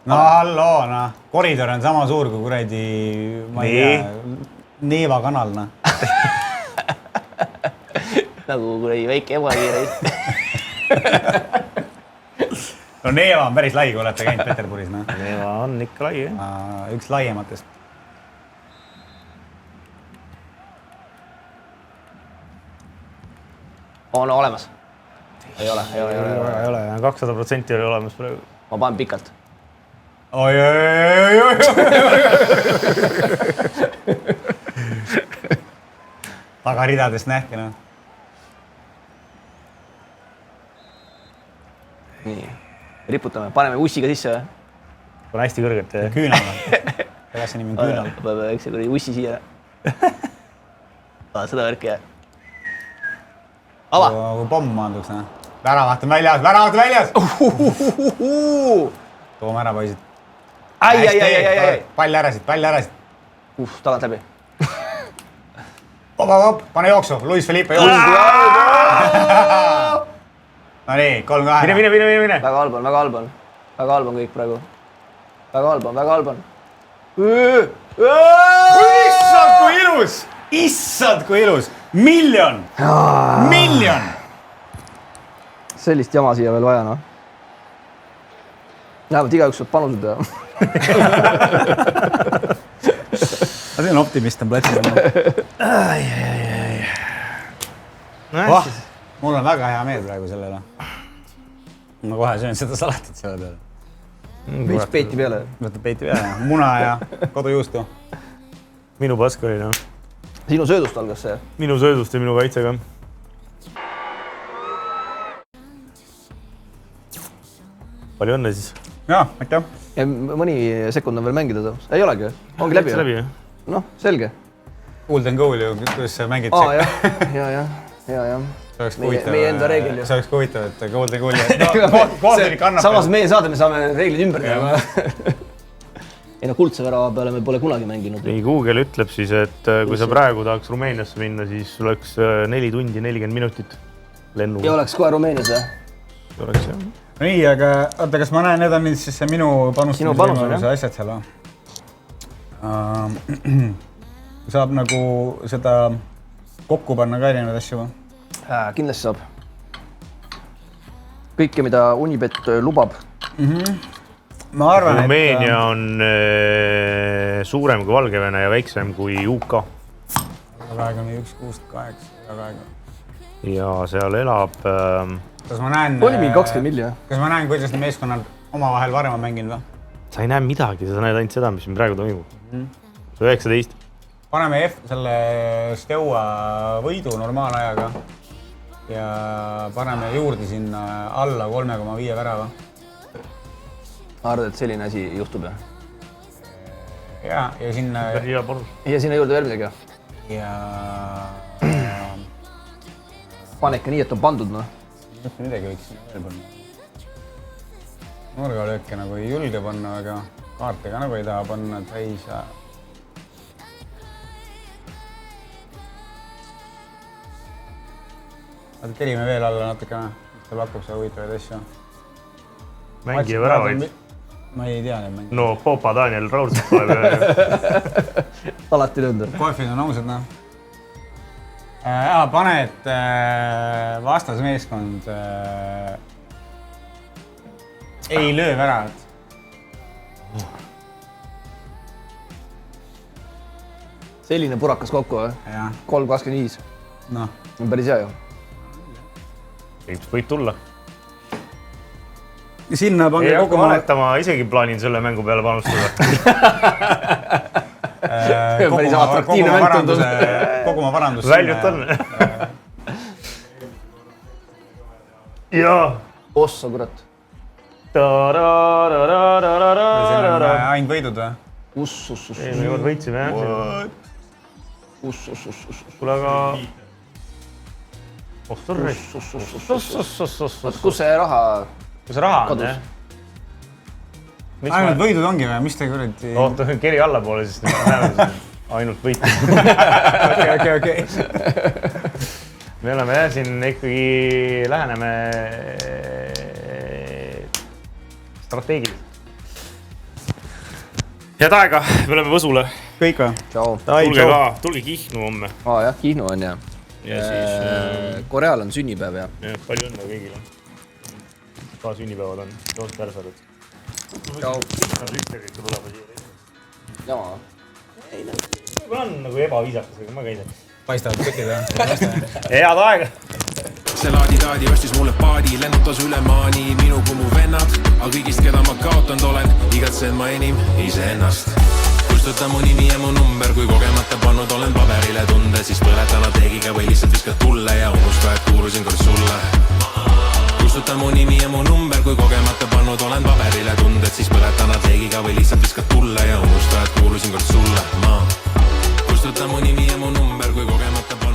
No halloo, koridor on sama suur kui kuradi, ma ei tea, Neeva kanal, Nagu kuradi väike ebakiire. No Neeva on päris lai, kui olete käinud Peterburis, Neeva on ikka lai, jah. Üks laiematest. On olemas? Ei ole. Ei ole, 200% oli olemas praegu. Ma panen pikalt. Oi. Tagaridadest nähti, Nii, riputame, paneme ussiga sisse või? On hästi kõrgelt, jah. Küünal või? Pegas see nimi on küünal. Peab üks kuradi ussi siia. Seda värki, jah. Ava! Kui pomm maanduks, Väravat on väljas! Toome ära, poisid. Ai! Pall ärasid. Tagant läbi. Op, pane jooksu, Luis Felipe jooksu. No nii, 3-2. Mine. Väga halb on kõik praegu. Väga halb on. Issand, kui ilus! Miljon! Sellist jama siia veel vaja, Lähevad igaüks saab panused teha. See on optimist on platsil. Mul on väga hea meel praegu sellele. Ma kohe söön seda salatit selle peale. Veits peeti peale. Võtad peeti peale, muna ja kodujuustu. Minu pask oli, noh. Sinu söödust algas see? Minu söödust ja minu kaitsega. Palju õnne siis. Jaa, aitäh. Ja mõni sekund on veel mängida saab. Ei olegi? Ongi läbi? Noh, selge. Golden goal ju, kuidas sa mängid ja. Meie enda reegel ju. See oleks huvitav, et golden goal kannab. Samas meie saade, me saame reeglid ümber teha. Ei no kuldse värava peale me pole kunagi mänginud. Nii, Google ütleb siis, et kui sa praegu tahaks Rumeeniasse minna, siis oleks 4 tundi 40 minutit lennu. Ja oleks kohe Rumeenias või? Oleks jah. Nii, aga oota, kas ma näen, need on nüüd siis minu panustamise asjad seal või? Saab nagu seda kokku panna ka erinevaid asju või? Kindlasti saab. Kõike, mida Unibet lubab. Ma arvan, Rumeenia on suurem kui Valgevene ja väiksem kui UK. Praegu on 1,68. Ja seal elab... Kas ma näen... Oli mingi 20 miljonit. Kas ma näen, kuidas need meeskonnad omavahel varem on mänginud või? Sa ei näe midagi, sa näed ainult seda, mis siin praegu toimub. 19. Paneme selle Steaua võidu normaalajaga ja paneme juurde sinna alla 3,5 värava. Arvad, et selline asi juhtub, jah? Ja sinna... Ja sinna juurde veel midagi, jah? Ja... Pane ikka nii, et on pandud, noh. Mitte midagi võiks sinna veel panna. Nurgalööke nagu ei julge panna, aga kaarte ka nagu ei taha panna, et ei saa. Aga kerime veel alla natukene, mis ta pakub seda huvitavaid asju. Mängija väravaid. Ma ei tea neid mängija. No, Popa Daniel Raulsepp tuleb. Alati lööndar. Koefid on ausad, noh. Pane, et vastasmeeskond ei löö väravat. Selline purakas kokku, või? 3,25. Noh. On päris hea ju. Võib tulla. Sinna pange ei hakka valetama, isegi plaanin selle mängu peale panustada. Päris atraktiivne mäng tundub. Kogu ma varandus. Väljut on. Jaa. Ossa, kurat. See on ainult võidud või? Uss. Ei, me jõud võitsime, jah. Uss. Kule aga... sorry. Kus see raha... Kus see raha on, jah? Ainult võidud ongi või? Mis te kuradi... Oota, keri allapoole, siis näeme ainult võitu. Okei. Me oleme jah siin ikkagi läheneme strateegiliselt. Head aega, me oleme Võsule. Kõik või? Tšau. Tulge Kihnu homme. Jah, Kihnu on jah. Ja siis... Koreal on sünnipäev jah. Palju õnne kõigile. Ka sünnipäevad on. Joons Pärsarid. Tšau. Jama või? Ei, võib-olla on nagu ebaviisakas, aga ma käin. Paistavad kõtid või? Head aega! See laadi-taadi ostis mulle paadi, lennutas üle maani minu kui mu vennad, aga kõigist, keda ma kaotanud olen, igatsen ma enim iseennast. Kustuta mu nimi ja mu number, kui kogemata pannud olen paberile tunde, siis põletana teegiga või lihtsalt viskad tulle ja unusta, et kuulusin kord sulle. Kustuta mu nimi ja mu number, kui kogemata pannud olen paberile tunded, siis põletana teegiga või lihtsalt viskad tulle ja unusta, et kuulusin kord sulle. Kustuta mu nimi ja mu number, kui kogemata pannud